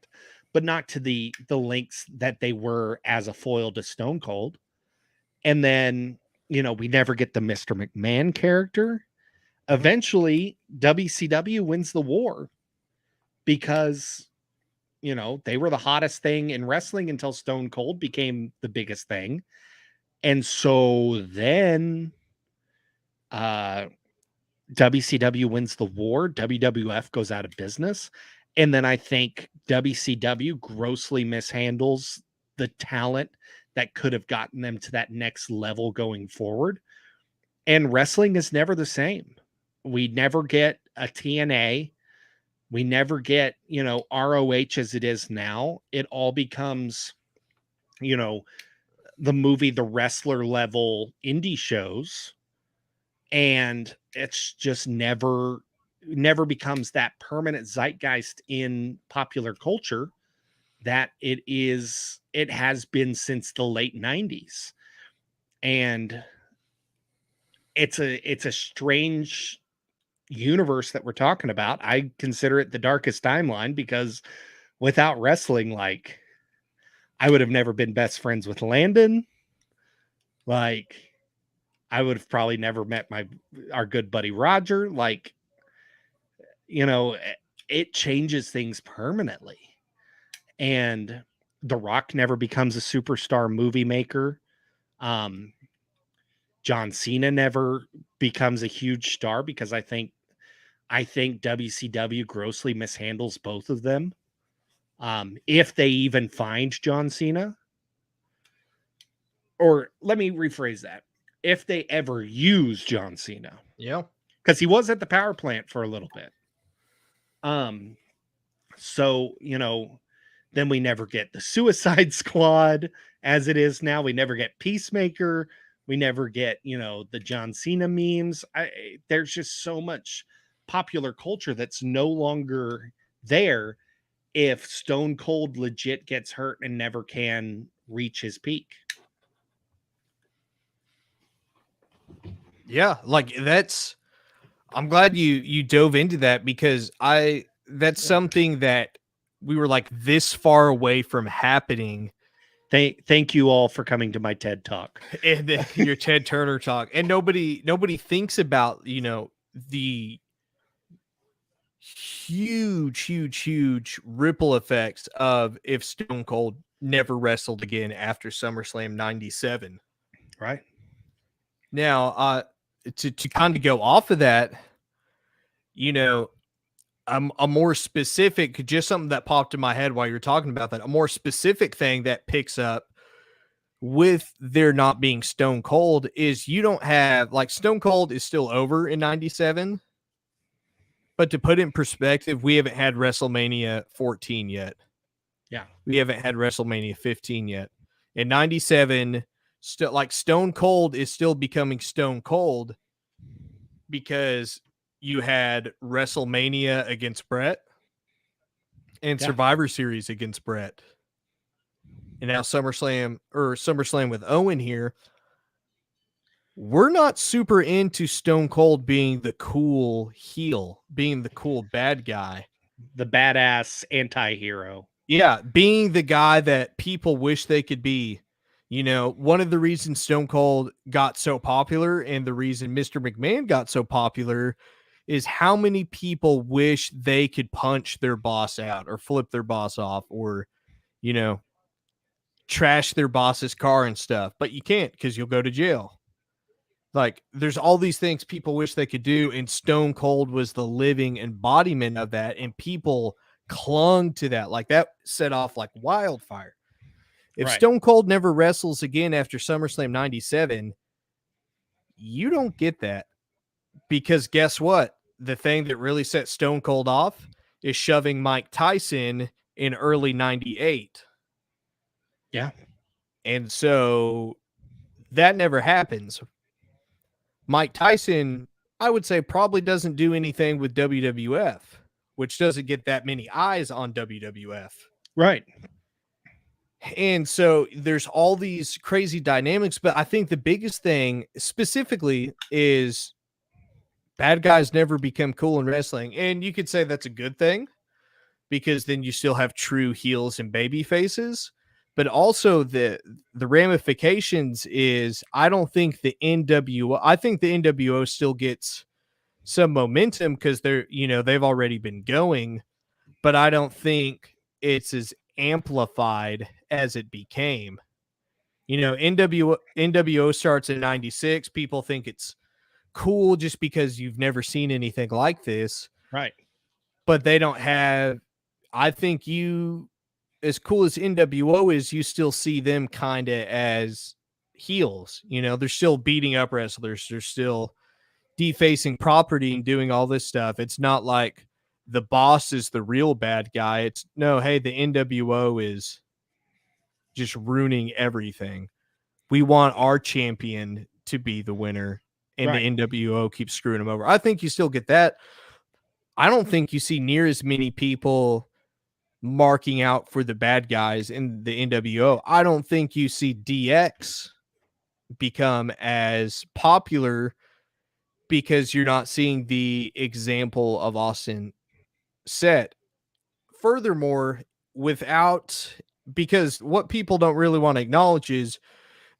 but not to the lengths that they were as a foil to Stone Cold. And then, we never get the Mr. McMahon character. Eventually, WCW wins the war because, they were the hottest thing in wrestling until Stone Cold became the biggest thing. And so then WCW wins the war, WWF goes out of business. And then I think WCW grossly mishandles the talent that could have gotten them to that next level going forward. And wrestling is never the same. We never get a TNA. We never get, ROH as it is now. It all becomes, the movie, the wrestler level indie shows. And it's just never becomes that permanent zeitgeist in popular culture that it has been since the late 90s. And it's a strange universe that we're talking about. I consider it the darkest timeline because without wrestling, like, I would have never been best friends with Landon. Like, I would have probably never met our good buddy Roger. Like, it changes things permanently. And The Rock never becomes a superstar movie maker. John Cena never becomes a huge star because I think WCW grossly mishandles both of them. If they even find John Cena, or let me rephrase that, if they ever use John Cena, because he was at the power plant for a little bit. So then we never get the Suicide Squad as it is now. We never get Peacemaker. We never get the John Cena memes. There's just so much popular culture that's no longer there if Stone Cold legit gets hurt and never can reach his peak. Yeah, like I'm glad you dove into that because that's something that we were like this far away from happening. Thank you all for coming to my TED Talk and your Ted Turner talk. And nobody thinks about, the huge ripple effects of if Stone Cold never wrestled again after SummerSlam 97. Right. Now, to kind of go off of that, a more specific, just something that popped in my head while you're talking about that, a more specific thing that picks up with there not being Stone Cold is you don't have, like, Stone Cold is still over in 97, but to put it in perspective, we haven't had WrestleMania 14 yet. Yeah. We haven't had WrestleMania 15 yet. In 97, still, like, Stone Cold is still becoming Stone Cold because you had WrestleMania against Bret and Survivor Series against Bret. And now SummerSlam with Owen here. we're not super into Stone Cold being the cool heel, being the cool bad guy. The badass anti-hero. Yeah, being the guy that people wish they could be. You know, one of the reasons Stone Cold got so popular and the reason Mr. McMahon got so popular is how many people wish they could punch their boss out or flip their boss off or, you know, trash their boss's car and stuff, but you can't because you'll go to jail. Like, there's all these things people wish they could do, and Stone Cold was the living embodiment of that, and people clung to that. Like, that set off like wildfire. If Right. Stone Cold never wrestles again after SummerSlam 97, you don't get that. Because guess what? The thing that really set Stone Cold off is shoving Mike Tyson in early 98. Yeah. And so that never happens. Mike Tyson, I would say, probably doesn't do anything with WWF, which doesn't get that many eyes on WWF. Right. And so there's all these crazy dynamics, but I think the biggest thing specifically is bad guys never become cool in wrestling. And you could say that's a good thing because then you still have true heels and baby faces. But also the ramifications is I don't think the NWO, I think the NWO still gets some momentum because they're, you know, they've already been going, but I don't think it's as amplified as it became. You know, NWO starts in 96. People think it's cool just because you've never seen anything like this, Right. but they don't have, I think you, as cool as NWO is, you still see them kind of as heels. You know, they're still beating up wrestlers. They're still defacing property and doing all this stuff. It's not like the boss is the real bad guy. It's no, hey, the NWO is just ruining everything. We want our champion to be the winner, and Right. the NWO keeps screwing them over. I think you still get that. I don't think you see near as many people marking out for the bad guys in the NWO. I don't think you see DX become as popular because you're not seeing the example of Austin set. Furthermore, without, because what people don't really want to acknowledge is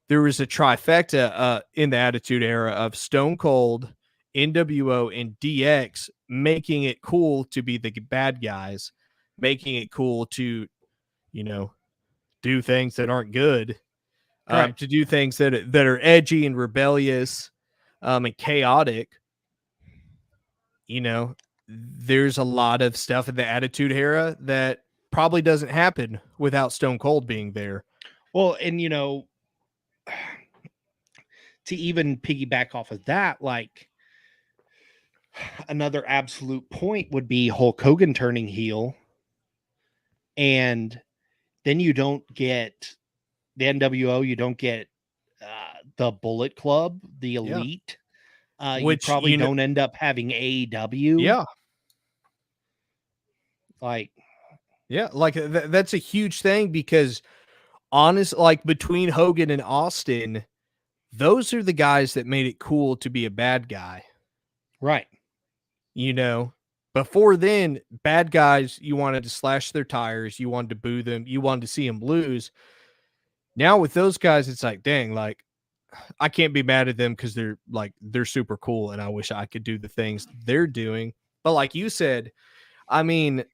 there was a trifecta in the Attitude Era of Stone Cold, NWO, and DX making it cool to be the bad guys, making it cool to, you know, do things that aren't good, Right. to do things that are edgy and rebellious, and chaotic. You know, there's a lot of stuff in the Attitude Era that probably doesn't happen without Stone Cold being there. Well, and to even piggyback off of that, like another absolute point would be Hulk Hogan turning heel, and then you don't get the NWO, you don't get the Bullet Club, the Yeah. Elite. You Which, probably you know, don't end up having AEW. yeah. Like, Yeah, like that's a huge thing because honest, like between Hogan and Austin, those are the guys that made it cool to be a bad guy. right. You know, before then, bad guys, you wanted to slash their tires, you wanted to boo them, you wanted to see them lose. Now with those guys, it's like, dang, like I can't be mad at them because they're super cool, and I wish I could do the things they're doing. But like you said, I mean,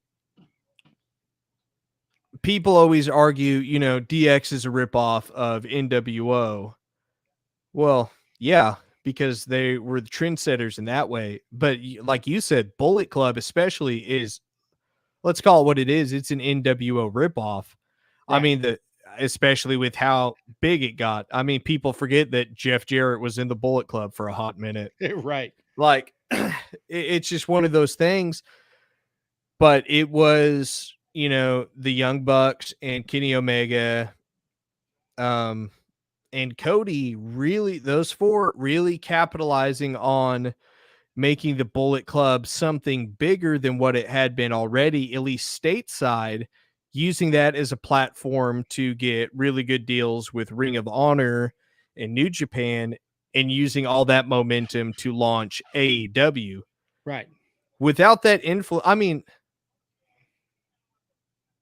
people always argue, you know, DX is a ripoff of NWO. Well, yeah, because they were the trendsetters in that way. But like you said, Bullet Club especially is, let's call it what it is. It's an NWO ripoff. I Right. mean, especially with how big it got. I mean, people forget that Jeff Jarrett was in the Bullet Club for a hot minute. Right. Like, it's just one of those things. But it was, you know, the Young Bucks and Kenny Omega, um, and Cody, really, those four really capitalizing on making the Bullet Club something bigger than what it had been already, at least stateside, using that as a platform to get really good deals with Ring of Honor and New Japan. and using all that momentum to launch AEW. Right. Without that influence, I mean,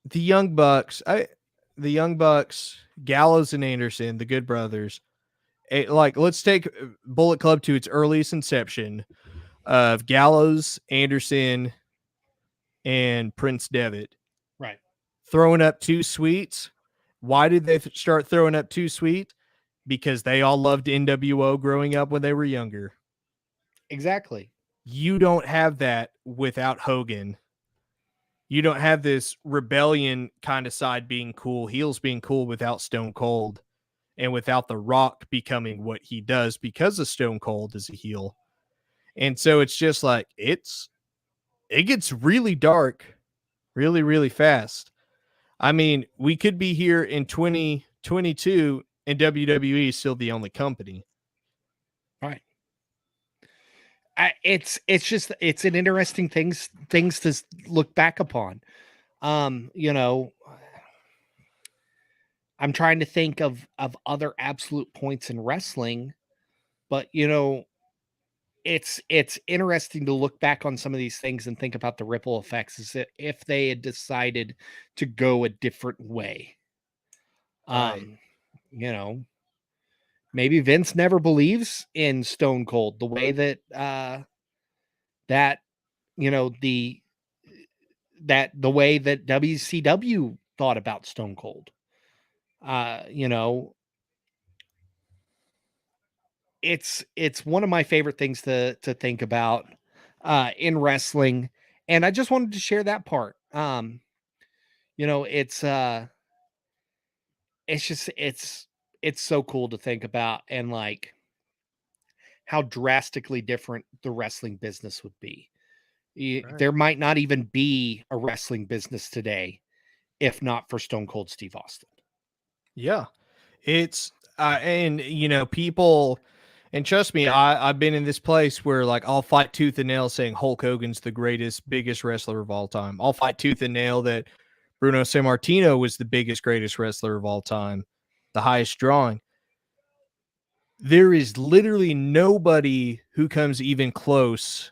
the the Young Bucks, Gallows and Anderson, the Good Brothers. Like, let's take Bullet Club to its earliest inception of Gallows, Anderson, and Prince Devitt Right. throwing up two sweets. Why did they start throwing up two sweet? Because they all loved NWO growing up when they were younger. Exactly. You don't have that without Hogan. You don't have this rebellion kind of side being cool, heels being cool without Stone Cold, and without The Rock becoming what he does because of Stone Cold as a heel. And so it's just like it gets really dark really, really fast. I mean, we could be here in 2022 and WWE is still the only company. Right. It's just it's an interesting things to look back upon. You know, I'm trying to think of other absolute points in wrestling, but you know, it's interesting to look back on some of these things and think about the ripple effects as if they had decided to go a different way. Right. You know, maybe Vince never believes in Stone Cold the way that that you know the way that WCW thought about Stone Cold. You know, it's one of my favorite things to think about in wrestling, and I just wanted to share that part. You know, it's just it's so cool to think about, and like how drastically different the wrestling business would be. Right. There might not even be a wrestling business today if not for Stone Cold Steve Austin. Yeah. It's and you know, people and trust me, I've been in this place where like I'll fight tooth and nail saying Hulk Hogan's the greatest, biggest wrestler of all time. I'll fight tooth and nail that Bruno Sammartino was the biggest, greatest wrestler of all time, the highest drawing. There is literally nobody who comes even close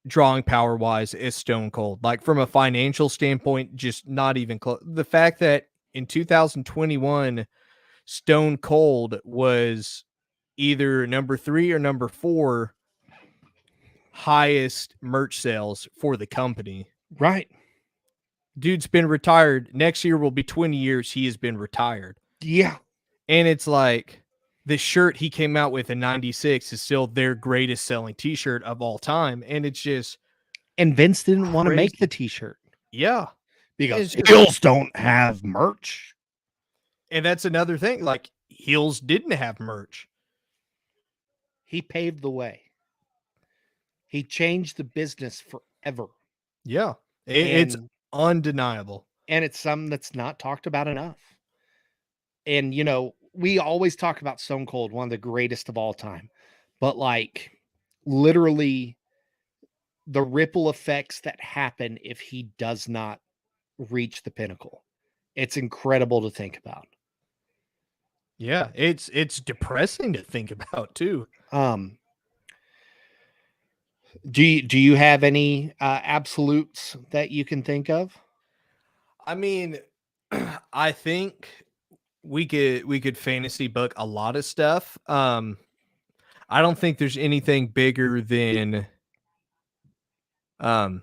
drawing power wise as Stone Cold. Like from a financial standpoint, just not even close. The fact that in 2021, Stone Cold was either number 3 or number 4 highest merch sales for the company. Right. Dude's been retired. Next year will be 20 years he has been retired. Yeah. And it's like the shirt he came out with in 96 is still their greatest selling t-shirt of all time. And it's just And Vince didn't want to make the crazy. t-shirt Yeah. because It's just, heels don't have merch. and that's another thing. Like heels didn't have merch. He paved the way. He changed the business forever. Yeah. It's And undeniable. it's something that's not talked about enough. And you know, we always talk about Stone Cold, one of the greatest of all time. But like literally the ripple effects that happen if he does not reach the pinnacle. It's incredible to think about. Yeah, it's depressing to think about too. Um, do you have any absolutes that you can think of? I mean, I think we could fantasy book a lot of stuff. I don't think there's anything bigger um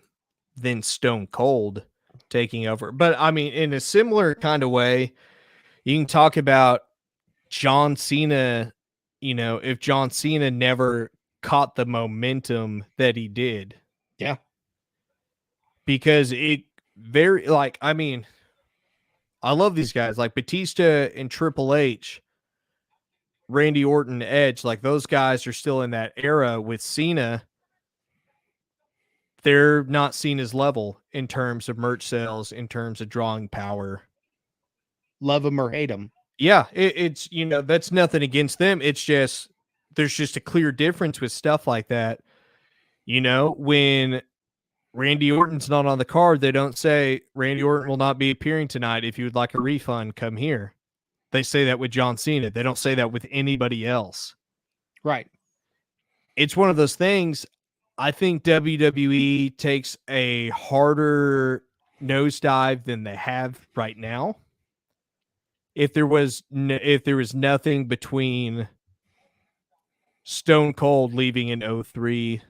than Stone Cold taking over. But I mean, in a similar kind of way, you can talk about John Cena, you know, if John Cena never caught the momentum that he did. Yeah. Because it very like I mean, I love these guys like Batista and Triple H, Randy Orton, Edge, like those guys are still in that era with Cena. They're not seen as level in terms of merch sales, in terms of drawing power. Love him or hate him. Yeah, it's, you know, that's nothing against them. It's just, there's just a clear difference with stuff like that. You know, when Randy Orton's not on the card, they don't say Randy Orton will not be appearing tonight. If you would like a refund, come here. They say that with John Cena. They don't say that with anybody else. Right. It's one of those things. I think WWE takes a harder nosedive than they have right now. If there was nothing between Stone Cold leaving in 03,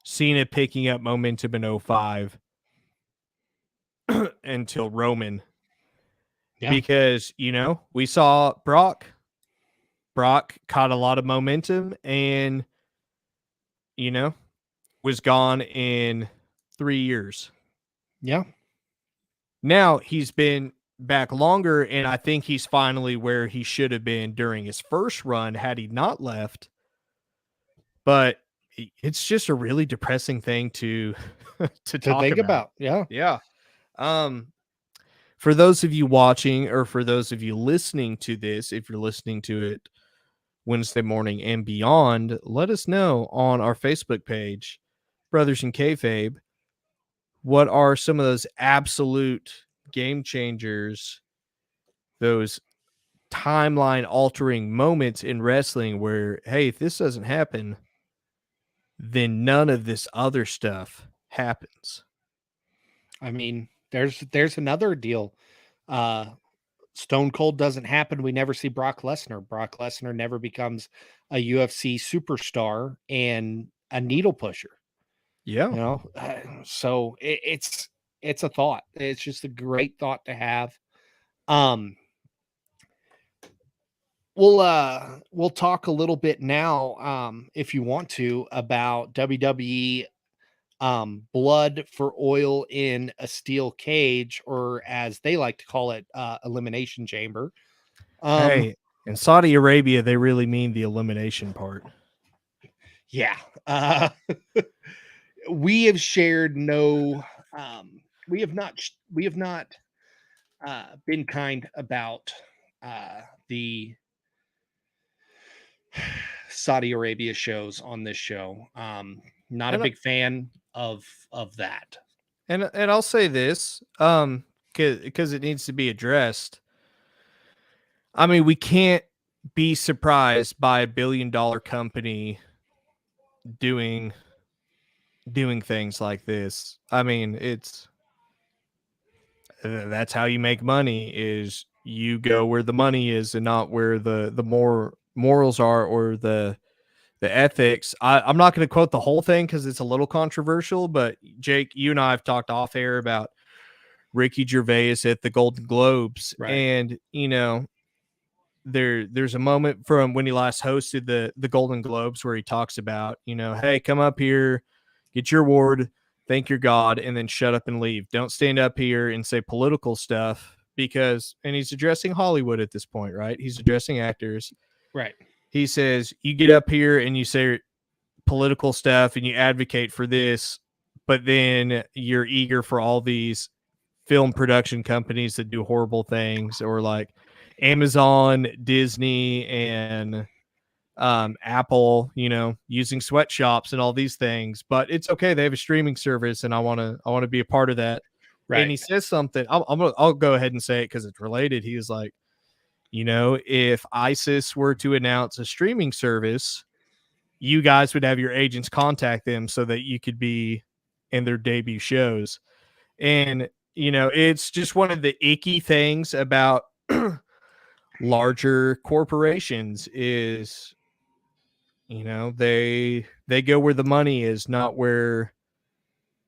Cena picking up momentum in 05 until Roman, Yeah. because we saw Brock caught a lot of momentum and was gone in 3 years. Yeah. Now he's been back longer, and I think he's finally where he should have been during his first run had he not left. But it's just a really depressing thing to to To talk think about. about. Yeah. Yeah. Um for those of you watching, or for those of you listening to this, if you're listening to it Wednesday morning and beyond, let us know on our Facebook page, Brothers in Kayfabe, what are some of those absolute game changers, those timeline altering moments in wrestling where, hey, if this doesn't happen, then none of this other stuff happens. I mean, there's another deal. Uh Stone Cold doesn't happen. We never see Brock Lesnar. Brock Lesnar never becomes a UFC superstar and a needle pusher. Yeah. So it's a thought. It's just a great thought to have. Um, we'll talk a little bit now, if you want to, about WWE, blood for oil in a steel cage, or as they like to call it, elimination chamber. Um, Hey, in Saudi Arabia, they really mean the elimination part. yeah. We have shared no, we have not been kind about the Saudi Arabia shows on this show. Not a And big fan of that. and I'll say this, because it needs to be addressed. I mean, we can't be surprised by $1 billion company doing things like this. I mean, it's that's how you make money, is you go where the money is and not where the more morals are, or the ethics. I'm not going to quote the whole thing because it's a little controversial, but Jake, you and I have talked off air about Ricky Gervais at the Golden Globes, Right. and there's a moment from when he last hosted the Golden Globes where he talks about, hey, come up here, get your award, thank your God, and then shut up and leave. Don't stand up here and say political stuff, because, and he's addressing Hollywood at this point, right? He's addressing actors. Right. He says, you get up here and you say political stuff and you advocate for this, but then you're eager for all these film production companies that do horrible things, or like Amazon, Disney, and Apple, using sweatshops and all these things. But it's okay; they have a streaming service, and I want to be a part of that. And Right. he says something. I'll go ahead and say it because it's related. He was like, if ISIS were to announce a streaming service, you guys would have your agents contact them so that you could be in their debut shows. And it's just one of the icky things about larger corporations is, they go where the money is, not where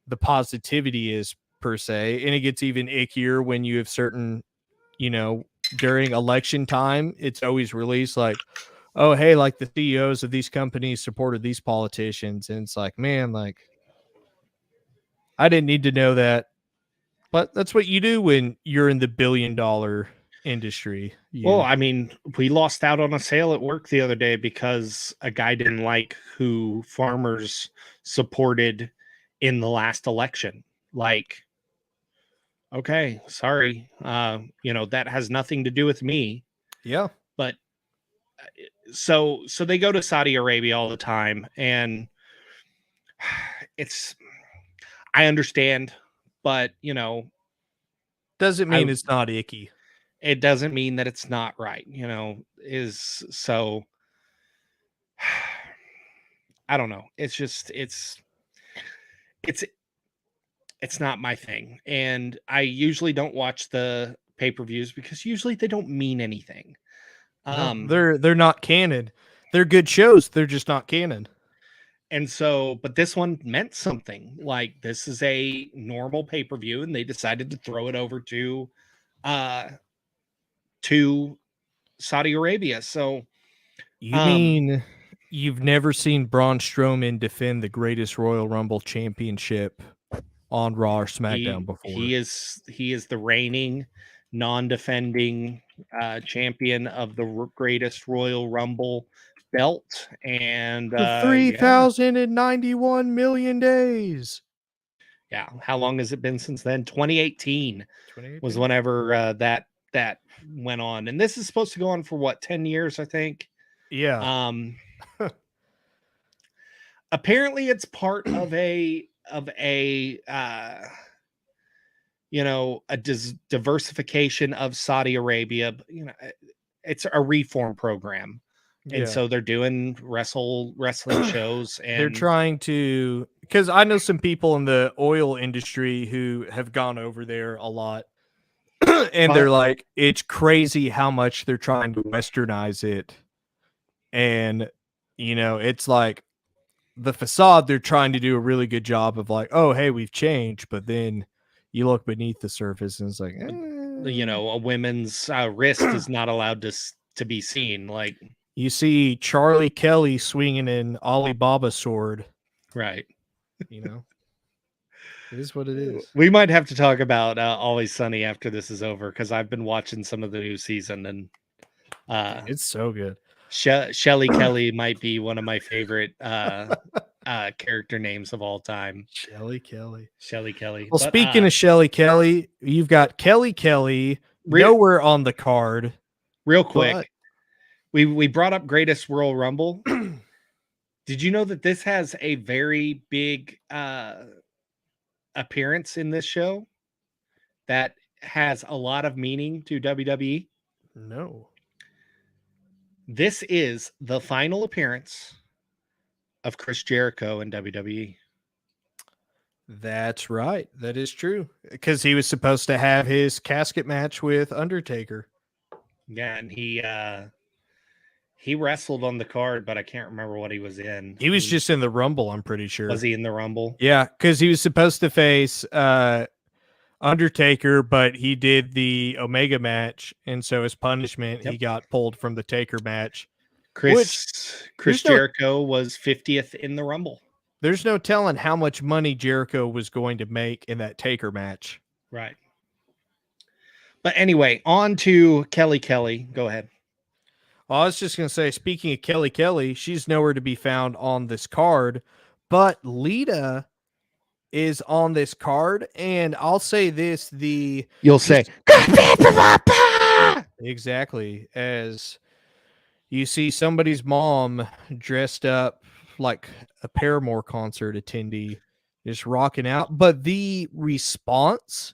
the positivity is, per se. And it gets even ickier when you have certain, during election time, it's always released like, oh, hey, like the CEOs of these companies supported these politicians. And it's like, man, like, I didn't need to know that. But that's what you do when you're in the $1 billion industry. Well, You, I mean, we lost out on a sale at work the other day because a guy didn't like who farmers supported in the last election. Like, okay, sorry. That has nothing to do with me. yeah, But so they go to Saudi Arabia all the time, and it's I understand, but doesn't I mean it's not icky. it doesn't mean that it's not right, is so I don't know. It's just it's it's not my thing. And I usually don't watch the pay-per-views because usually they don't mean anything. No, Um they're not canon. They're good shows. They're just not canon. and so but this one meant something. Like this is a normal pay-per-view and they decided to throw it over uh to Saudi Arabia. So You um mean you've never seen Braun Strowman defend the greatest Royal Rumble championship on Raw or SmackDown before? he is the reigning non-defending champion of the greatest Royal Rumble belt. And For yeah, 3,091 million days. yeah, how long has it been since then? 2018 was 2018. whenever that went on, and this is supposed to go on for what, 10 years, I think. Yeah. um Apparently it's part of a diversification of Saudi Arabia. It's a reform program, and Yeah. so they're doing wrestling shows. They're And trying to, because I know some people in the oil industry who have gone over there a lot, and but they're like, it's crazy how much they're trying to westernize it. And, it's like the facade, they're trying to do a really good job of like, oh, hey, we've changed. But then you look beneath the surface and it's like, a women's wrist is not allowed to be seen. Like, you see Charlie Kelly swinging an Alibaba sword, right. you know, it is what it is. We might have to talk about Always Sunny after this is over, because I've been watching some of the new season, and It's so good. Shelly Kelly might be one of my favorite character names of all time. Shelly Kelly. Shelly Kelly. Well, But speaking of Shelly Kelly, you've got Kelly Kelly real nowhere on the card, real but quick, we brought up Greatest Royal Rumble. Did you know that this has a very big appearance in this show that has a lot of meaning to WWE? no. This is the final appearance of Chris Jericho in WWE. That's right. That is true. Because he was supposed to have his casket match with Undertaker. Yeah, and he wrestled on the card, but I can't remember what he was in. He was just in the Rumble, I'm pretty sure. Was he in the Rumble? Yeah, because he was supposed to face Undertaker, but he did the Omega match, and so as punishment, he got pulled from the Taker match. Chris Jericho was 50th in the Rumble. There's no telling how much money Jericho was going to make in that Taker match. Right. But anyway, on to Kelly Kelly. Go ahead. Well, I was just going to say, speaking of Kelly Kelly, she's nowhere to be found on this card, but Lita is on this card, and I'll say this: you'll say exactly, as you see somebody's mom dressed up like a Paramore concert attendee, just rocking out. But the response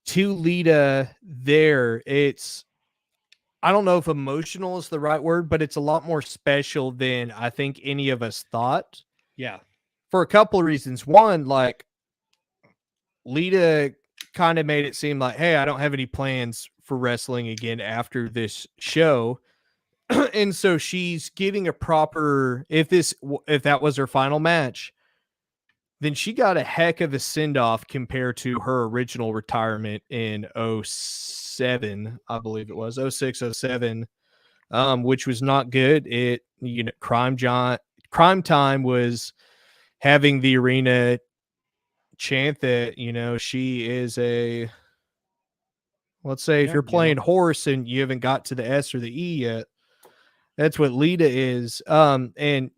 to Lita there, I don't know if emotional is the right word, but it's a lot more special than I think any of us thought. Yeah. For a couple of reasons. One, like, Lita kind of made it seem like, hey, I don't have any plans for wrestling again after this show. And so she's giving a proper, if that was her final match, then she got a heck of a send-off compared to her original retirement in 07, I believe it was 06, 07, which was not good. Crime Time was having the arena chant that, she is a, let's say, if you're playing horse and you haven't got to the S or the E yet, that's what Lita is. And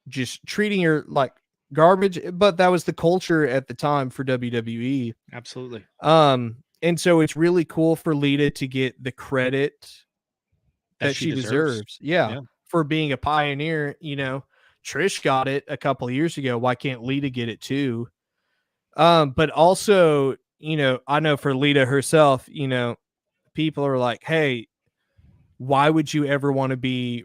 just treating her like garbage, but that was the culture at the time for WWE. Absolutely. And so it's really cool for Lita to get the credit that she deserves. Yeah, for being a pioneer. Trish got it a couple of years ago. Why can't Lita get it too? But also, I know for Lita herself, people are like, hey, why would you ever want to be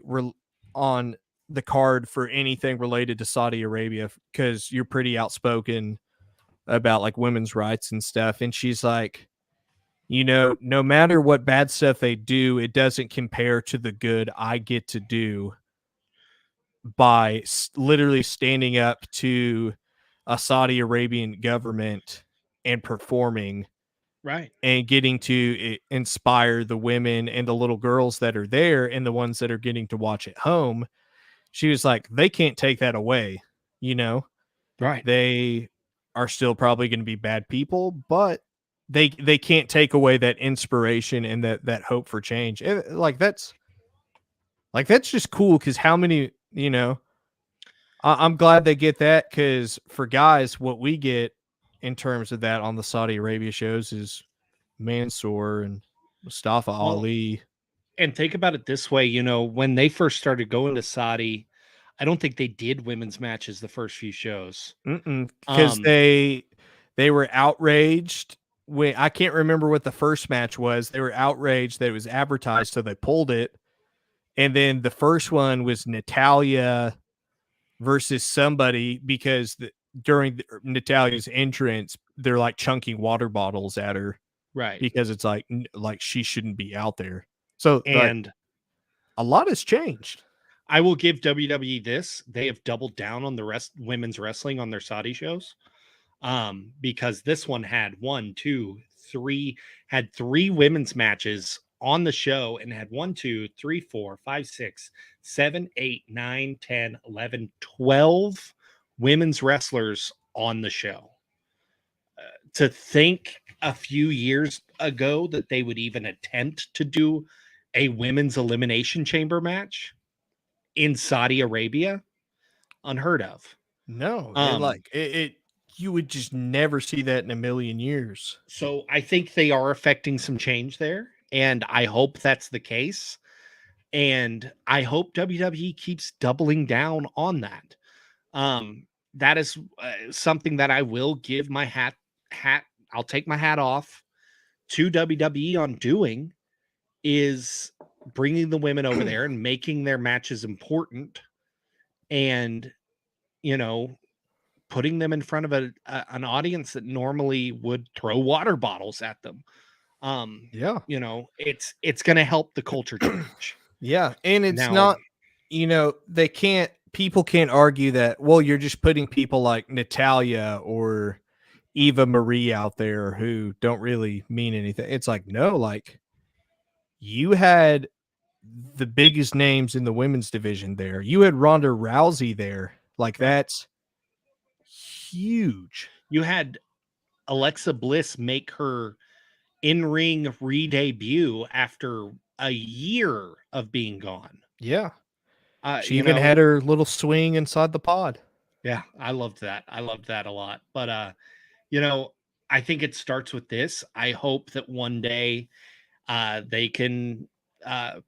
on the card for anything related to Saudi Arabia? Because you're pretty outspoken about like women's rights and stuff. And she's like, no matter what bad stuff they do, it doesn't compare to the good I get to do by literally standing up to a Saudi Arabian government and performing Right. and getting to inspire the women and the little girls that are there and the ones that are getting to watch at home. She was like, they can't take that away. You know, Right. they are still probably going to be bad people, but they can't take away that inspiration and that hope for change. And that's just cool because how many, I'm glad they get that because for guys, what we get in terms of that on the Saudi Arabia shows is Mansoor and Mustafa Well, Ali. and think about it this way, when they first started going to Saudi, I don't think they did women's matches the first few shows. Because they were outraged when I can't remember what the first match was. They were outraged that it was advertised, so they pulled it. And then the first one was Natalia versus somebody because during Natalia's entrance, they're like chunking water bottles at her Right. because it's like she shouldn't be out there. So like And a lot has changed. I will give WWE this. They have doubled down on the women's wrestling on their Saudi shows. Because this one had had three women's matches on the show and had 1, 2, 3, 4, 5, 6, 7, 8, 9, 10, 11, 12 women's wrestlers on the show. To think a few years ago that they would even attempt to do a women's elimination chamber match in Saudi Arabia, unheard of. No, it you would just never see that in a million years. So I think they are affecting some change there, and I hope that's the case. And I hope WWE keeps doubling down on that. That is something that I will give my hat. I'll take my hat off to WWE on doing is bringing the women over there and making their matches important, and you know putting them in front of an audience that normally would throw water bottles at them. Yeah. It's going to help the culture change. Yeah, and it's Now, not, people can't argue that, well, you're just putting people like Natalia or Eva Marie out there who don't really mean anything. It's like, no, like you had the biggest names in the women's division there. You had Ronda Rousey there. Like right, that's huge. you had Alexa Bliss make her in-ring re-debut after a year of being gone. Yeah. Uh, She you even know, had her little swing inside the pod. yeah, I loved that. I loved that a lot. But I think it starts with this. I hope that one day they can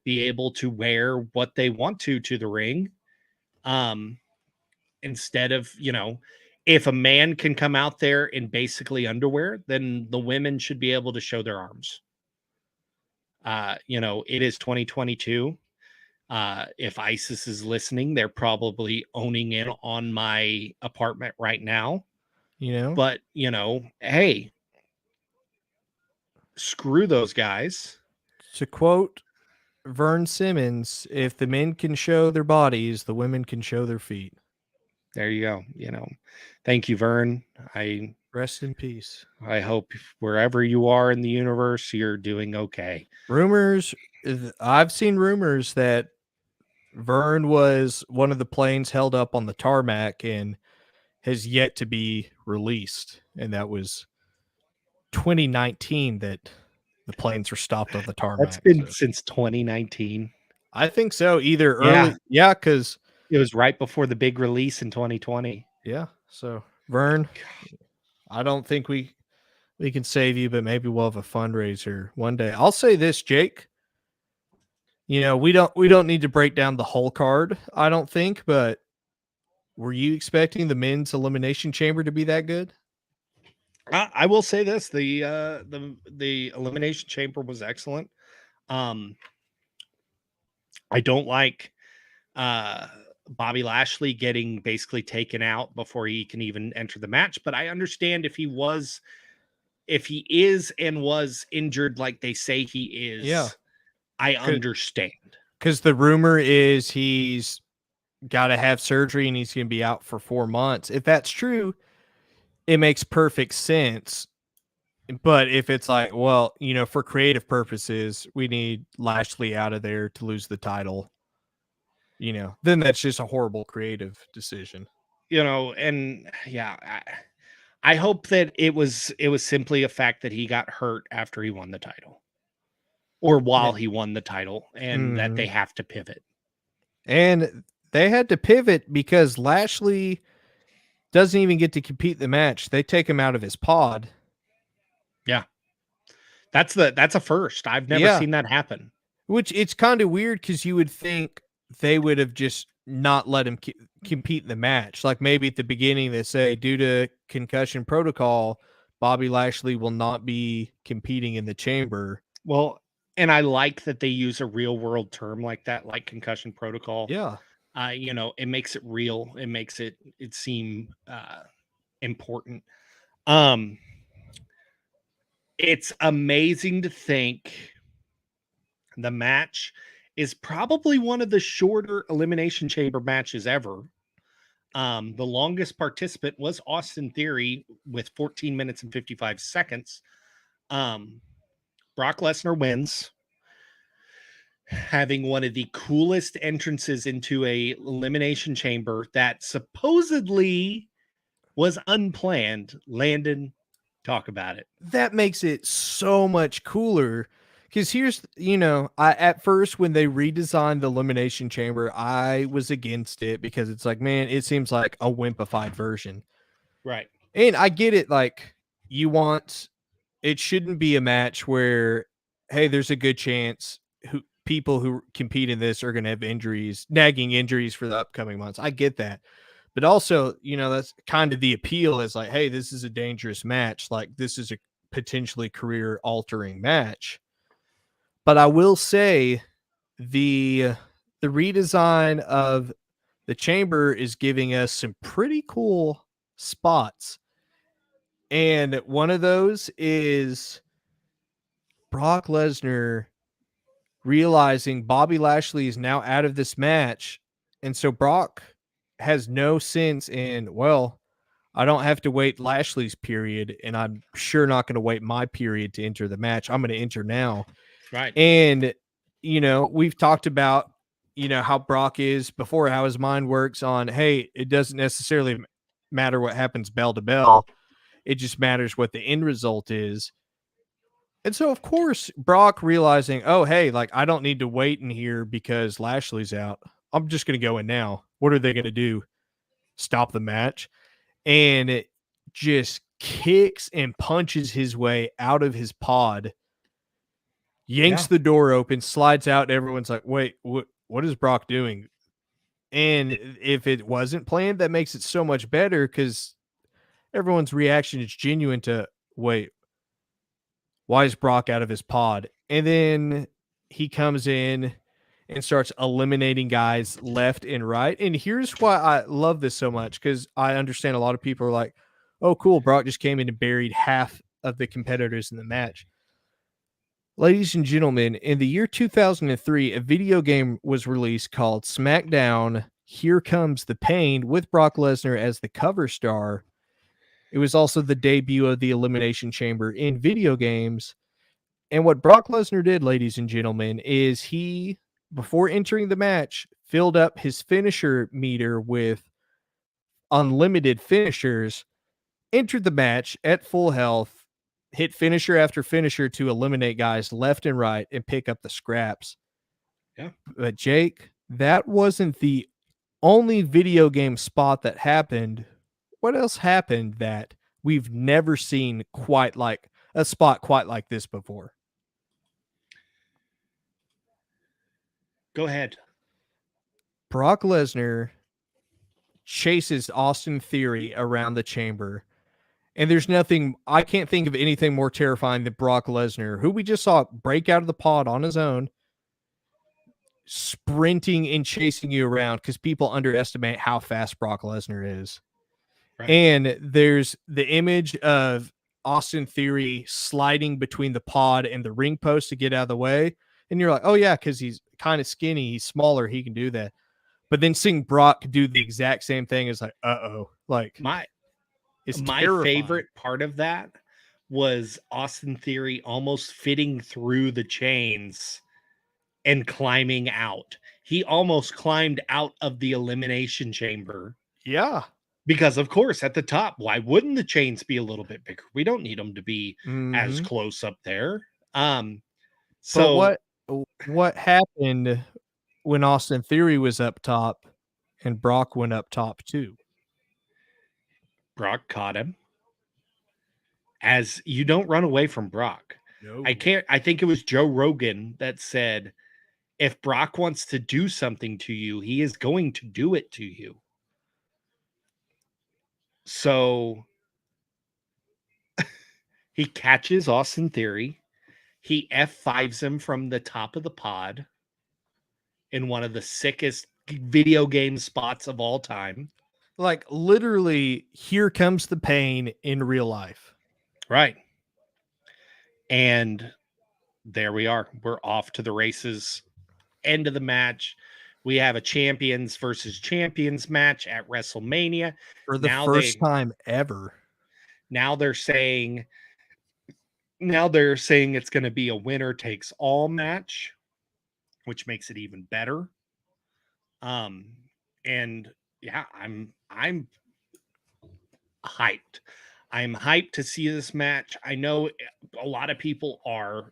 be able to wear what they want to the ring. Instead of, if a man can come out there in basically underwear, then the women should be able to show their arms. It is 2022. If ISIS is listening, they're probably owning in on my apartment right now. But, hey, screw those guys. To quote Vern Simmons, if the men can show their bodies, the women can show their feet. There you go. Thank you, Vern. Rest in peace. I hope wherever you are in the universe, you're doing okay. I've seen rumors that Vern was one of the planes held up on the tarmac and has yet to be released. And that was 2019 that the planes were stopped on the tarmac. That's been since 2019. I think so. Either early. Yeah, because it was right before the big release in 2020. Yeah. So Vern, I don't think we can save you, but maybe we'll have a fundraiser one day. I'll say this, Jake. We don't need to break down the whole card, I don't think, but were you expecting the men's elimination chamber to be that good? I will say this: the elimination chamber was excellent. Um, I don't like uh Bobby Lashley getting basically taken out before he can even enter the match, but I understand if he is and was injured like they say he Yeah, is, I understand. because the rumor is he's got to have surgery and he's going to be out for 4 months. If that's true, it makes perfect sense. But if it's like, well, for creative purposes, we need Lashley out of there to lose the title, then that's just a horrible creative decision. And yeah, I hope that it was simply a fact that he got hurt after he won the title or while he won the title and that Mm-hmm. they have to pivot. And they had to pivot because Lashley doesn't even get to compete the match. They take him out of his pod. Yeah. That's a first. I've never Yeah. seen that happen. Which it's kind of weird because you would think they would have just not let him compete in the match. Like maybe at the beginning they say, due to concussion protocol, Bobby Lashley will not be competing in the chamber. Well, and I like that they use a real world term like that, like concussion protocol. Yeah. It makes it real. It makes it seem important. Um, it's amazing to think the match is probably one of the shorter elimination chamber matches ever. The longest participant was Austin Theory with 14 minutes and 55 seconds. Um, Brock Lesnar wins, having one of the coolest entrances into a elimination chamber that supposedly was unplanned. Landon, talk about it. That makes it so much cooler. Because here's, I at first when they redesigned the elimination chamber, I was against it because it's like, man, it seems like a wimpified version. Right. And I get it, like it shouldn't be a match where, hey, there's a good chance people who compete in this are going to have injuries, nagging injuries for the upcoming months. I get that. But also, that's kind of the appeal is like, hey, this is a dangerous match. Like this is a potentially career altering match. But I will say the redesign of the chamber is giving us some pretty cool spots. And one of those is Brock Lesnar realizing Bobby Lashley is now out of this match. And so Brock has no sense in, well, I don't have to wait Lashley's period, and I'm sure not going to wait my period to enter the match. I'm going to enter now. Right. And, we've talked about, how Brock is before, how his mind works on, hey, it doesn't necessarily matter what happens bell to bell. It just matters what the end result is. And so, of course, Brock realizing, oh, hey, like I don't need to wait in here because Lashley's out. I'm just going to go in now. What are they going to do? Stop the match? And it just kicks and punches his way out of his pod, yanks the door open, slides out, and everyone's like, wait, what is Brock doing? And if it wasn't planned, that makes it so much better because everyone's reaction is genuine to, wait, why is Brock out of his pod? And then he comes in and starts eliminating guys left and right. And here's why I love this so much, because I understand a lot of people are like, oh, cool, Brock just came in and buried half of the competitors in the match. Ladies and gentlemen, in the year 2003, a video game was released called SmackDown Here Comes the Pain with Brock Lesnar as the cover star. It was also the debut of the Elimination Chamber in video games. And what Brock Lesnar did, ladies and gentlemen, is he, before entering the match, filled up his finisher meter with unlimited finishers, entered the match at full health, hit finisher after finisher to eliminate guys left and right and pick up the scraps. Yeah. But Jake, that wasn't the only video game spot that happened. What else happened that we've never seen quite like a spot quite like this before? Go ahead. Brock Lesnar chases Austin Theory around the chamber, And there's nothing, I can't think of anything more terrifying than Brock Lesnar, who we just saw break out of the pod on his own, sprinting and chasing you around because people underestimate how fast Brock Lesnar is. Right. And there's the image of Austin Theory sliding between the pod and the ring post to get out of the way. And you're like, oh, yeah, because he's kind of skinny. He's smaller. He can do that. But then seeing Brock do the exact same thing is like, uh-oh. Like, it's My terrifying. favorite part of that was Austin Theory almost fitting through the chains and climbing out. He almost climbed out of the elimination chamber. Yeah. Because, of course, at the top, why wouldn't the chains be a little bit bigger? We don't need them to be as Mm-hmm. close up there. But So what happened when Austin Theory was up top and Brock went up top too? Brock caught him. As you don't run away from Brock. No. I think it was Joe Rogan that said, if Brock wants to do something to you, he is going to do it to you. So he catches Austin Theory. He F5s him from the top of the pod in one of the sickest video game spots of all time. Like, literally, here comes the pain in real life. Right. And there we are. We're off to the races. End of the match. We have a champions versus champions match at WrestleMania. For the first time ever. Now they're saying it's going to be a winner takes all match, which makes it even better. And yeah, I'm hyped. I'm hyped to see this match. I know a lot of people are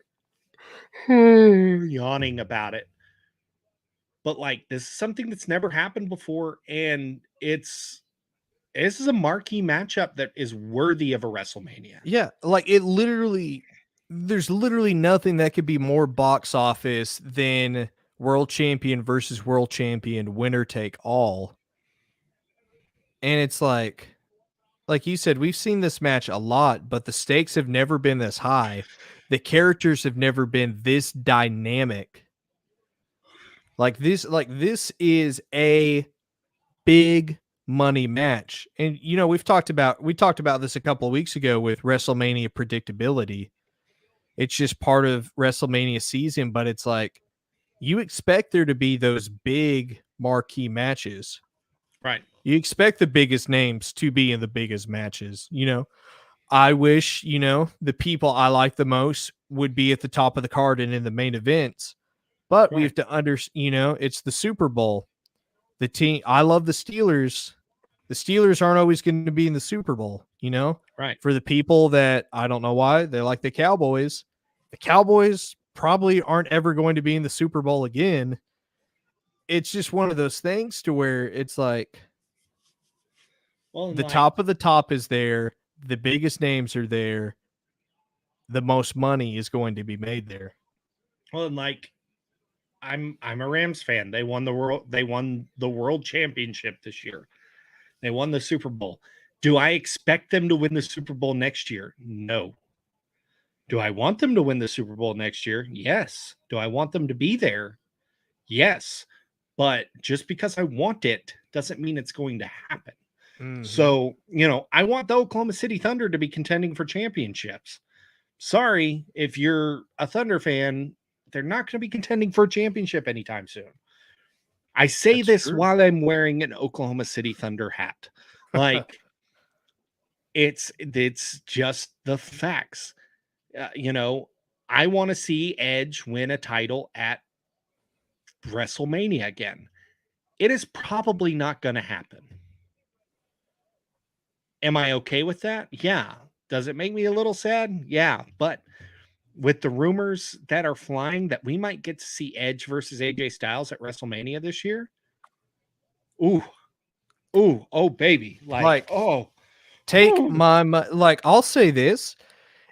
yawning about it, but like, this is something that's never happened before, and this is a marquee matchup that is worthy of a WrestleMania. Yeah, like, there's literally nothing that could be more box office than world champion versus world champion, winner take all. And it's like you said, we've seen this match a lot, but the stakes have never been this high. The characters have never been this dynamic. Like this is a big money match. And we talked about this a couple of weeks ago with WrestleMania predictability. It's just part of WrestleMania season, but it's like you expect there to be those big marquee matches. Right. You expect the biggest names to be in the biggest matches. I wish, the people I like the most would be at the top of the card and in the main events. But we have to it's the Super Bowl. The team, I love the Steelers. The Steelers aren't always going to be in the Super Bowl, Right. For the people that, I don't know why, they like the Cowboys probably aren't ever going to be in the Super Bowl again. It's just one of those things to where it's like, the top of the top is there. The biggest names are there. The most money is going to be made there. Well, and like, I'm a Rams fan. They won the world championship this year. They won the Super Bowl. Do I expect them to win the Super Bowl next year? No. Do I want them to win the Super Bowl next year? Yes. Do I want them to be there? Yes. But just because I want it doesn't mean it's going to happen. Mm-hmm. So, I want the Oklahoma City Thunder to be contending for championships. Sorry, if you're a Thunder fan, they're not going to be contending for a championship anytime soon. I say this while I'm wearing an Oklahoma City Thunder hat. Like, it's just the facts. I want to see Edge win a title at WrestleMania again. It is probably not going to happen. Am I okay with that? Yeah. Does it make me a little sad? Yeah. But with the rumors that are flying that we might get to see Edge versus AJ Styles at WrestleMania this year. Oh, baby. I'll say this,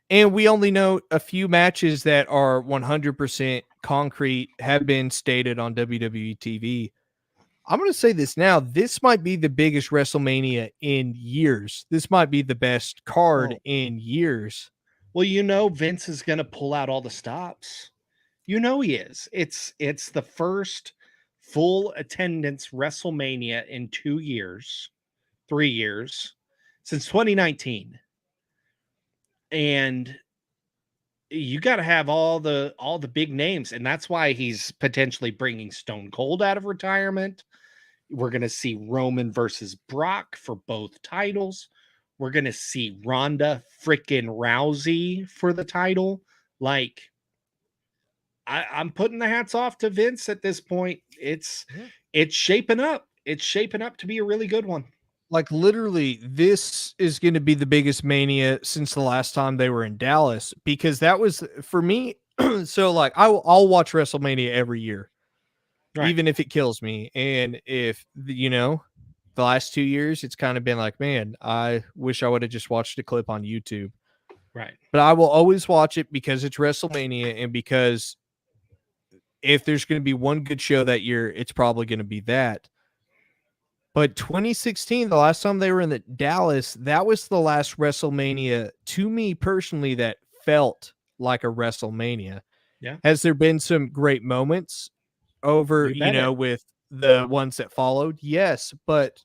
and we only know a few matches that are 100% concrete, have been stated on WWE TV. I'm going to say this now. This might be the biggest WrestleMania in years. This might be the best card Well, in years. Vince is going to pull out all the stops. He is. It's the first full attendance WrestleMania in 2 years, 3 years since 2019. And you got to have all the big names, and that's why he's potentially bringing Stone Cold out of retirement. We're going to see Roman versus Brock for both titles. We're going to see Ronda freaking Rousey for the title. Like, I'm putting the hats off to Vince at this point. It's shaping up. It's shaping up to be a really good one. Like literally, this is going to be the biggest Mania since the last time they were in Dallas, because that was for me. So like I'll watch WrestleMania every year, Right. even if it kills me. And if the last 2 years, it's kind of been like, man, I wish I would have just watched a clip on YouTube. Right. But I will always watch it because it's WrestleMania, and because if there's going to be one good show that year, it's probably going to be that. But 2016, the last time they were in the Dallas, that was the last WrestleMania to me personally that felt like a WrestleMania. Yeah. Has there been some great moments over, You bet it. with the ones that followed? Yes, but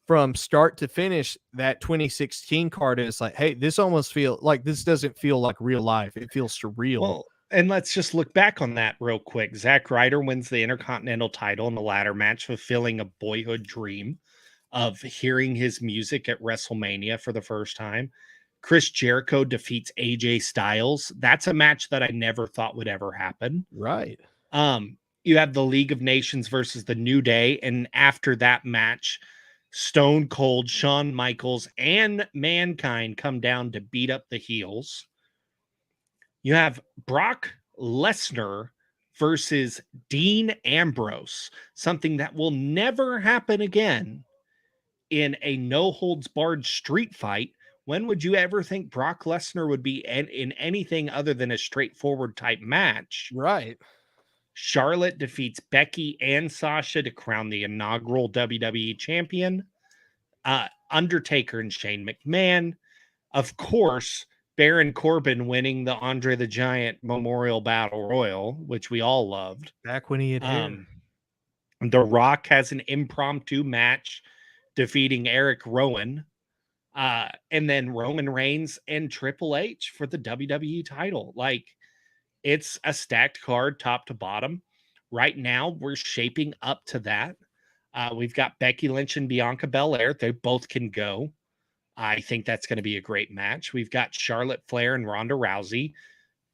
from start to finish, that 2016 card is like, hey, this almost this doesn't feel like real life. It feels surreal. Well, and let's just look back on that real quick. Zack Ryder wins the Intercontinental title in the ladder match, fulfilling a boyhood dream of hearing his music at WrestleMania for the first time. Chris Jericho defeats AJ Styles. That's a match that I never thought would ever happen. Right. You have the League of Nations versus the New Day, and after that match, Stone Cold, Shawn Michaels, and Mankind come down to beat up the heels. You have Brock Lesnar versus Dean Ambrose, something that will never happen again in a no holds barred street fight. When would you ever think Brock Lesnar would be in anything other than a straightforward type match? Right. Charlotte defeats Becky and Sasha to crown the inaugural WWE champion. Undertaker and Shane McMahon. Of course, Baron Corbin winning the Andre the Giant Memorial Battle Royal, which we all loved. Back when he had hair. The Rock has an impromptu match defeating Eric Rowan. And then Roman Reigns and Triple H for the WWE title. Like, it's a stacked card top to bottom. Right now, we're shaping up to that. We've got Becky Lynch and Bianca Belair. They both can go. I think that's going to be a great match. We've got Charlotte Flair and Ronda Rousey.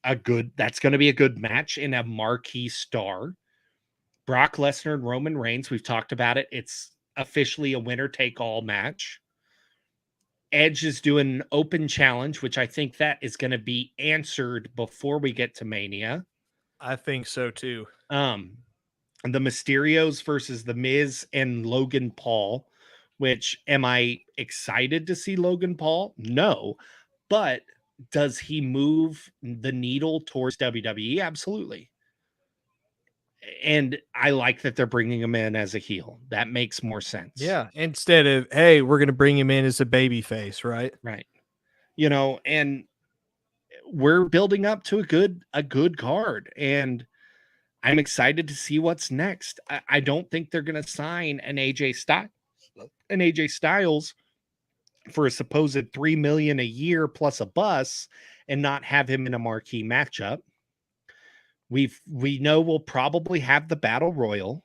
That's going to be a good match and a marquee star. Brock Lesnar and Roman Reigns. We've talked about it. It's officially a winner take all match. Edge is doing an open challenge, which I think that is going to be answered before we get to Mania. I think so too. The Mysterios versus the Miz and Logan Paul, which, am I excited to see Logan Paul? No. But does he move the needle towards WWE? Absolutely. And I like that they're bringing him in as a heel. That makes more sense. Yeah. Instead of, hey, we're going to bring him in as a baby face, right? Right. And we're building up to a good card, and I'm excited to see what's next. I don't think they're going to sign an AJ Styles for a supposed $3 million a year plus a bus and not have him in a marquee matchup. We know we'll probably have the battle royal.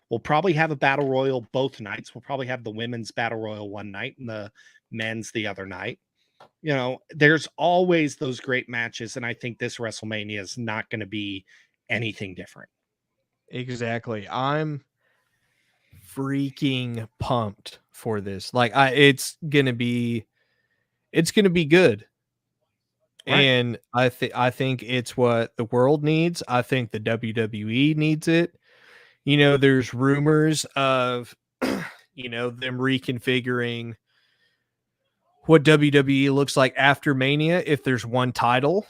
We'll probably have a battle royal both nights. We'll probably have the women's battle royal one night and the men's the other night. There's always those great matches, and I think this WrestleMania is not going to be anything different. Exactly. I'm freaking pumped for this. Like it's going to be good. Right. And I think it's what the world needs. I think the WWE needs it. There's rumors of them reconfiguring what WWE looks like after Mania if there's one title.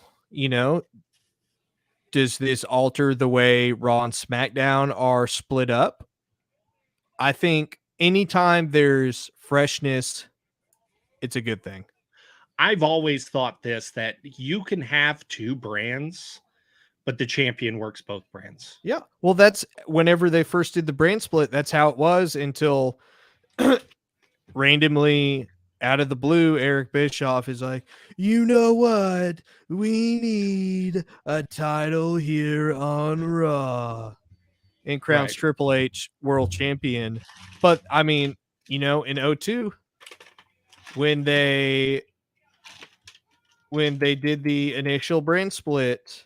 Does this alter the way Raw and SmackDown are split up? I think anytime there's freshness, it's a good thing. I've always thought this, that you can have two brands, but the champion works both brands. Yeah. Well, that's whenever they first did the brand split, that's how it was until randomly out of the blue, Eric Bischoff is like, you know what? We need a title here on Raw. And crowns Right. Triple H world champion. But I mean, in 02, when they did the initial brand split,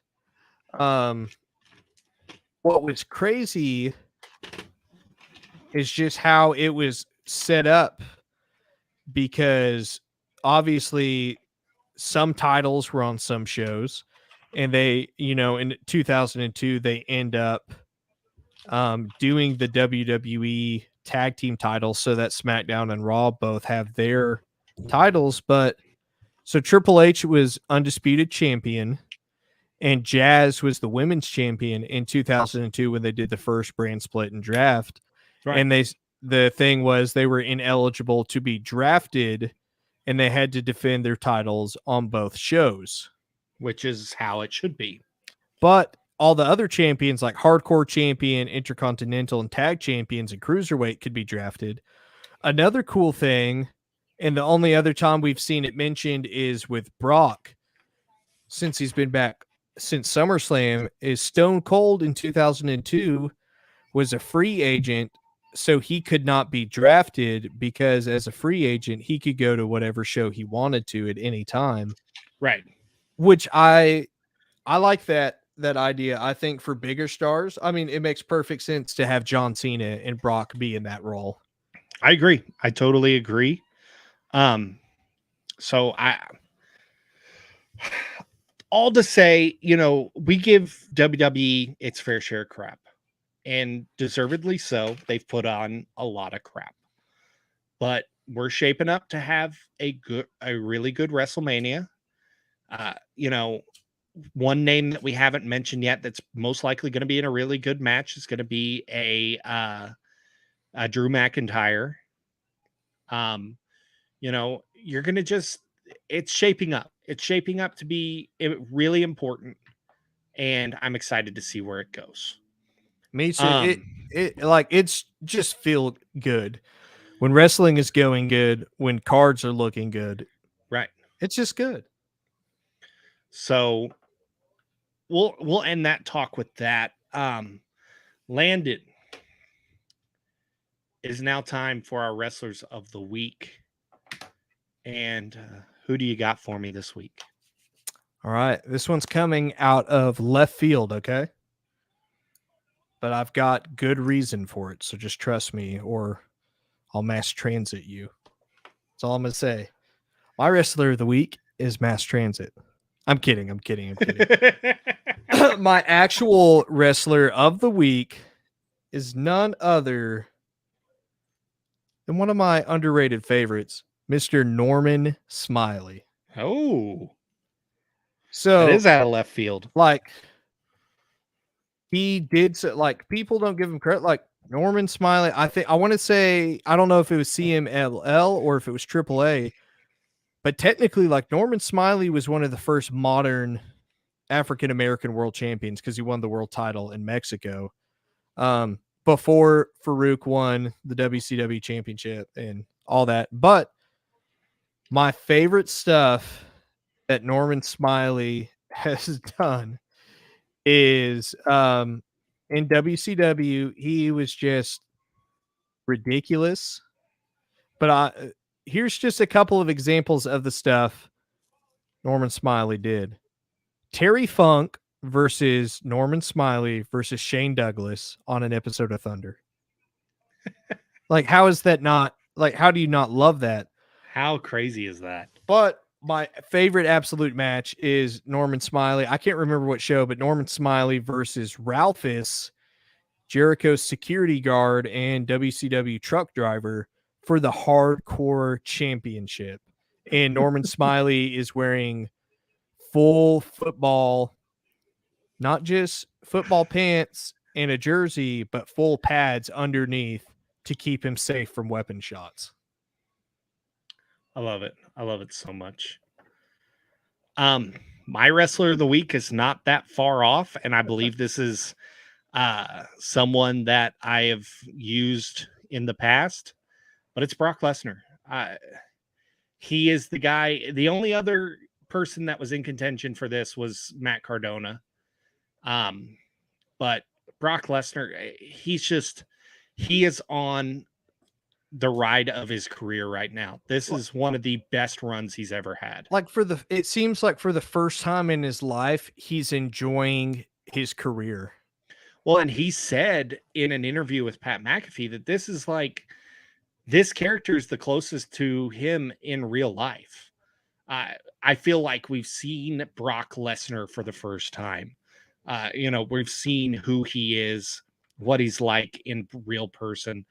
what was crazy is just how it was set up, because obviously some titles were on some shows, and they, in 2002 they end up doing the WWE tag team titles so that SmackDown and Raw both have their titles. But so Triple H was undisputed champion, and Jazz was the women's champion in 2002 when they did the first brand split and draft. Right. And the thing was they were ineligible to be drafted, and they had to defend their titles on both shows. Which is how it should be. But all the other champions, like Hardcore Champion, Intercontinental, and Tag Champions and Cruiserweight, could be drafted. Another cool thing, and the only other time we've seen it mentioned is with Brock, since he's been back since SummerSlam, is Stone Cold in 2002 was a free agent, so he could not be drafted, because as a free agent, he could go to whatever show he wanted to at any time. Right. Which I like that idea. I think for bigger stars, I mean, it makes perfect sense to have John Cena and Brock be in that role. I agree. I totally agree. So all to say, we give WWE its fair share of crap, and deservedly so. They've put on a lot of crap, but we're shaping up to have a really good WrestleMania. One name that we haven't mentioned yet that's most likely going to be in a really good match is going to be a Drew McIntyre. You're going to it's shaping up. It's shaping up to be really important, and I'm excited to see where it goes. Me too. It's just feel good when wrestling is going good, when cards are looking good. Right. It's just good. So we'll end that talk with that. Landon, it is now time for our wrestlers of the week. And who do you got for me this week? All right. This one's coming out of left field, okay? But I've got good reason for it, so just trust me, or I'll mass transit you. That's all I'm going to say. My wrestler of the week is Mass Transit. I'm kidding. My actual wrestler of the week is none other than one of my underrated favorites, Mr. Norman Smiley. Oh. So that is out of left field. Like, he did so, like, people don't give him credit. Like, Norman Smiley, I want to say, I don't know if it was CMLL or if it was AAA, but technically, like, Norman Smiley was one of the first modern African American world champions, because he won the world title in Mexico before Farouk won the WCW championship and all that. But my favorite stuff that Norman Smiley has done is in WCW, he was just ridiculous. But here's just a couple of examples of the stuff Norman Smiley did. Terry Funk versus Norman Smiley versus Shane Douglas on an episode of Thunder. Like, how is that not, like, how do you not love that? How crazy is that? But my favorite absolute match is Norman Smiley. I can't remember what show, but Norman Smiley versus Ralphus, Jericho's security guard and WCW truck driver, for the Hardcore Championship. And Norman Smiley is wearing full football, not just football pants and a jersey, but full pads underneath to keep him safe from weapon shots. I love it. I love it so much. My wrestler of the week is not that far off, and I believe this is someone that I have used in the past, but it's Brock Lesnar. He is the guy. The only other person that was in contention for this was Matt Cardona. But Brock Lesnar, he is on the ride of his career right now. This is one of the best runs he's ever had. Like it seems like for the first time in his life, he's enjoying his career. Well, and he said in an interview with Pat McAfee that this character is the closest to him in real life. I feel like we've seen Brock Lesnar for the first time. We've seen who he is, what he's like in real person.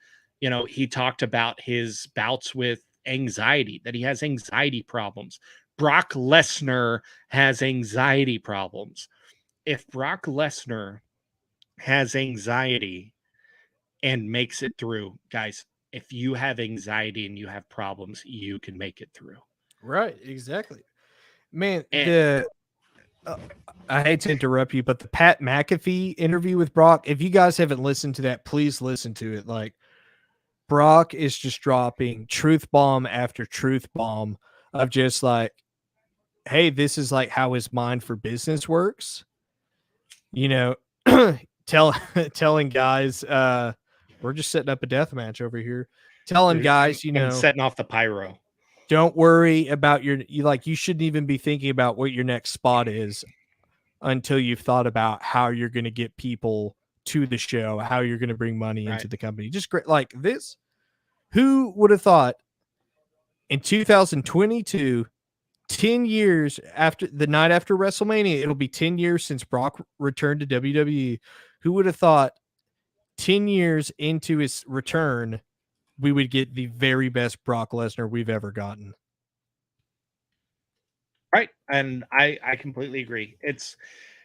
He talked about his bouts with anxiety, that he has anxiety problems. Brock Lesnar has anxiety problems. If Brock Lesnar has anxiety and makes it through, guys, if you have anxiety and you have problems, you can make it through. Right, exactly. Man, And I hate to interrupt you, but the Pat McAfee interview with Brock, if you guys haven't listened to that, please listen to it. Like, Brock is just dropping truth bomb after truth bomb of just like, hey, this is like how his mind for business works. Telling guys, we're just setting up a death match over here. Telling guys, and setting off the pyro. Don't worry about you shouldn't even be thinking about what your next spot is until you've thought about how you're going to get people to the show, how you're going to bring money into the company. Just great. Like this. Who would have thought in 2022, 10 years after the night after WrestleMania, it'll be 10 years since Brock returned to WWE. Who would have thought 10 years into his return, we would get the very best Brock Lesnar we've ever gotten? Right. And I completely agree.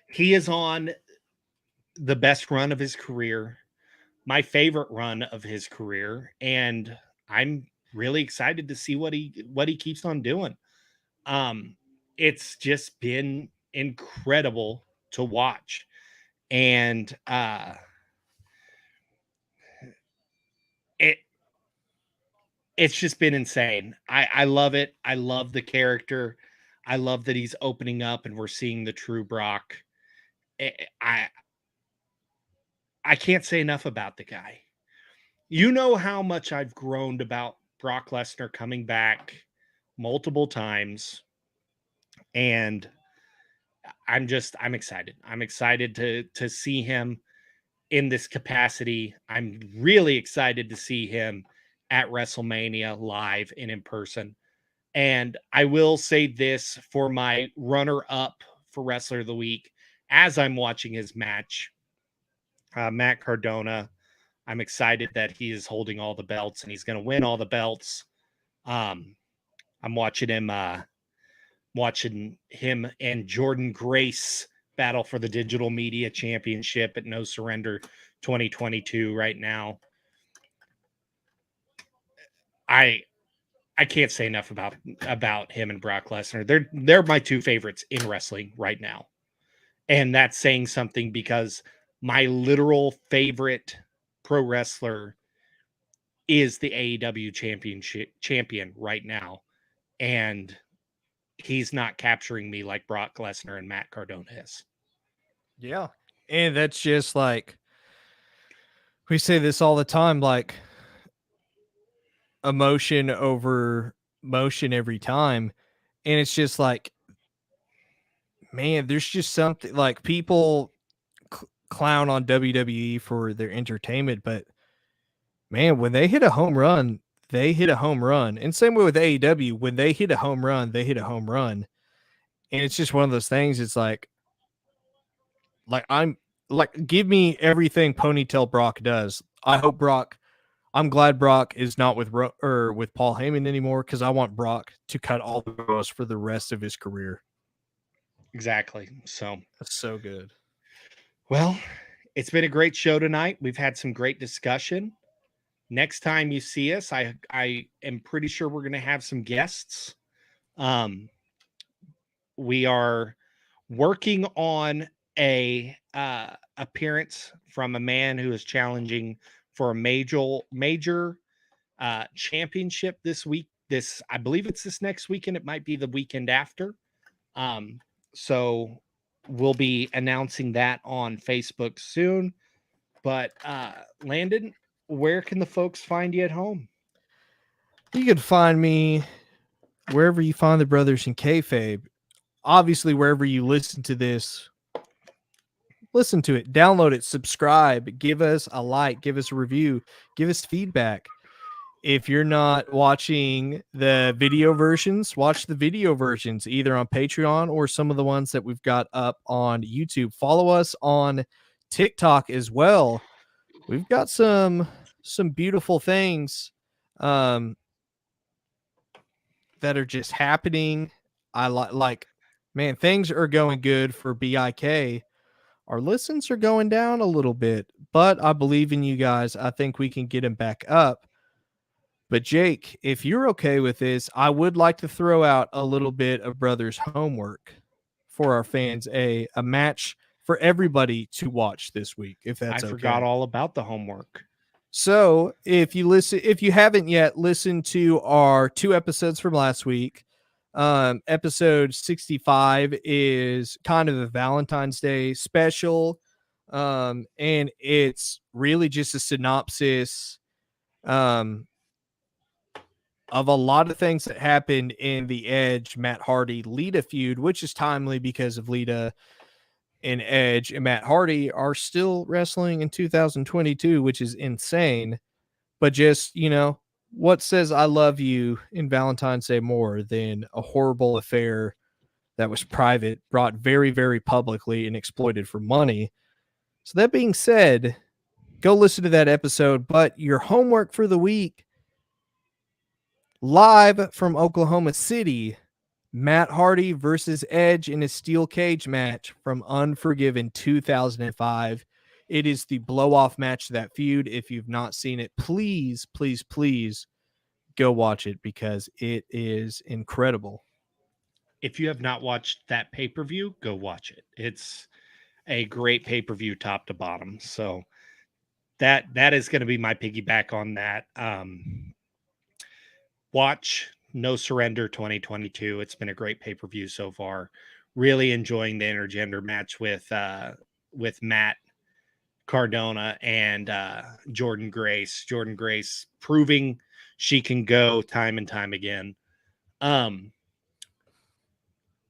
He is on the best run of his career, my favorite run of his career, and I'm really excited to see what he keeps on doing. It's just been incredible to watch. And it's just been insane. I love it. I love the character. I love that he's opening up and we're seeing the true Brock. I I can't say enough about the guy. You know how much I've groaned about Brock Lesnar coming back multiple times, and I'm excited. I'm excited to see him in this capacity. I'm really excited to see him at WrestleMania live and in person. And I will say this for my runner up for Wrestler of the Week as I'm watching his match, Matt Cardona. I'm excited that he is holding all the belts and he's going to win all the belts. I'm watching him and Jordan Grace battle for the Digital Media Championship at No Surrender 2022 right now. I can't say enough about him and Brock Lesnar. They're my two favorites in wrestling right now. And that's saying something because my literal favorite pro wrestler is the AEW champion right now. And he's not capturing me like Brock Lesnar and Matt Cardona is. Yeah. And that's just like, we say this all the time, like emotion over motion every time. And it's just like, man, there's just something like people clown on WWE for their entertainment, but man, when they hit a home run, they hit a home run. And same way with AEW, when they hit a home run, they hit a home run. And it's just one of those things. It's like I'm like, give me everything Ponytail Brock does. I'm glad Brock is not with with Paul Heyman anymore, because I want Brock to cut all the promos for the rest of his career. Exactly. So that's so good. Well, it's been a great show tonight. We've had some great discussion. next time you see us, I am pretty sure we're going to have some guests. We are working on a appearance from a man who is challenging for a major championship this week. I believe it's this next weekend. It might be the weekend after. So we'll be announcing that on Facebook soon. But Landon, where can the folks find you at home? You can find me wherever you find the Brothers in Kayfabe. Obviously, wherever you listen to this, listen to it, download it, subscribe, give us a like, give us a review, give us feedback. If you're not watching the video versions, watch the video versions either on Patreon or some of the ones that we've got up on YouTube. Follow us on TikTok as well. We've got some beautiful things that are just happening. I like, man, things are going good for BIK. Our listens are going down a little bit, but I believe in you guys. I think we can get them back up. But Jake, if you're okay with this, I would like to throw out a little bit of brothers homework for our fans, a match for everybody to watch this week, if that's okay. I forgot all about the homework. So if you haven't yet listened to our 2 episodes from last week, episode 65 is kind of a Valentine's Day special. And it's really just a synopsis, of a lot of things that happened in the Edge Matt Hardy Lita feud, which is timely because of Lita and Edge and Matt Hardy are still wrestling in 2022, which is insane. But just, what says I love you in Valentine's Day more than a horrible affair that was private, brought very, very publicly, and exploited for money? So that being said, go listen to that episode. But your homework for the week, live from Oklahoma City, Matt Hardy versus Edge in a steel cage match from Unforgiven 2005. It is the blow-off match of that feud. If you've not seen it, please, please, please go watch it because it is incredible. If you have not watched that pay-per-view, go watch it. It's a great pay-per-view top to bottom. So that is going to be my piggyback on that. Watch No Surrender 2022. It's been a great pay-per-view so far. Really enjoying the intergender match with Matt Cardona and Jordan Grace. Jordan Grace proving she can go time and time again.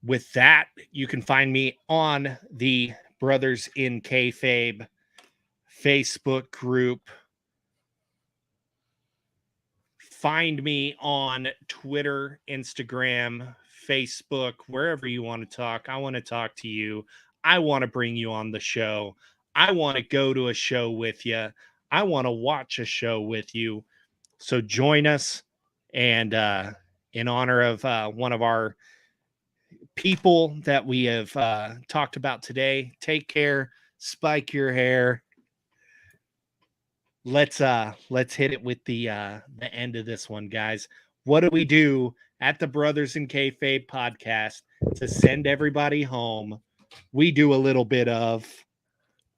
With that, you can find me on the Brothers in Kayfabe Facebook group. Find me on Twitter, Instagram, Facebook, wherever you want to talk. I want to talk to you. I want to bring you on the show. I want to go to a show with you. I want to watch a show with you. So join us. And in honor of one of our people that we have talked about today, take care, spike your hair. Let's hit it with the end of this one, guys. What do we do at the Brothers in Kayfabe podcast to send everybody home? We do a little bit of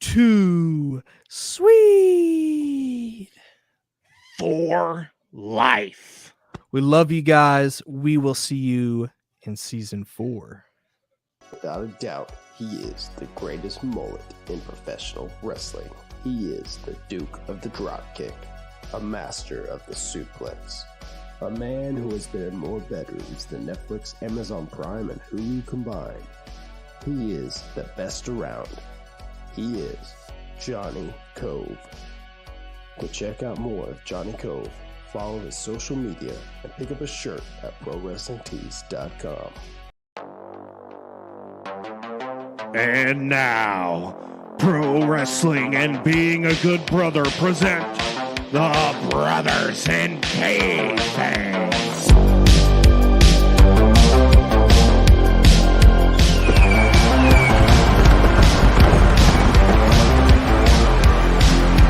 Too Sweet for life. We love you guys. We will see you in season 4. Without a doubt, he is the greatest mullet in professional wrestling. He is the Duke of the Dropkick, a master of the suplex, a man who has been in more bedrooms than Netflix, Amazon Prime, and Hulu combined. He is the best around. He is Johnny Cove. To check out more of Johnny Cove, follow his social media and pick up a shirt at ProWrestlingTees.com. And now, Pro Wrestling and Being a Good Brother present the Brothers in Kayfabe.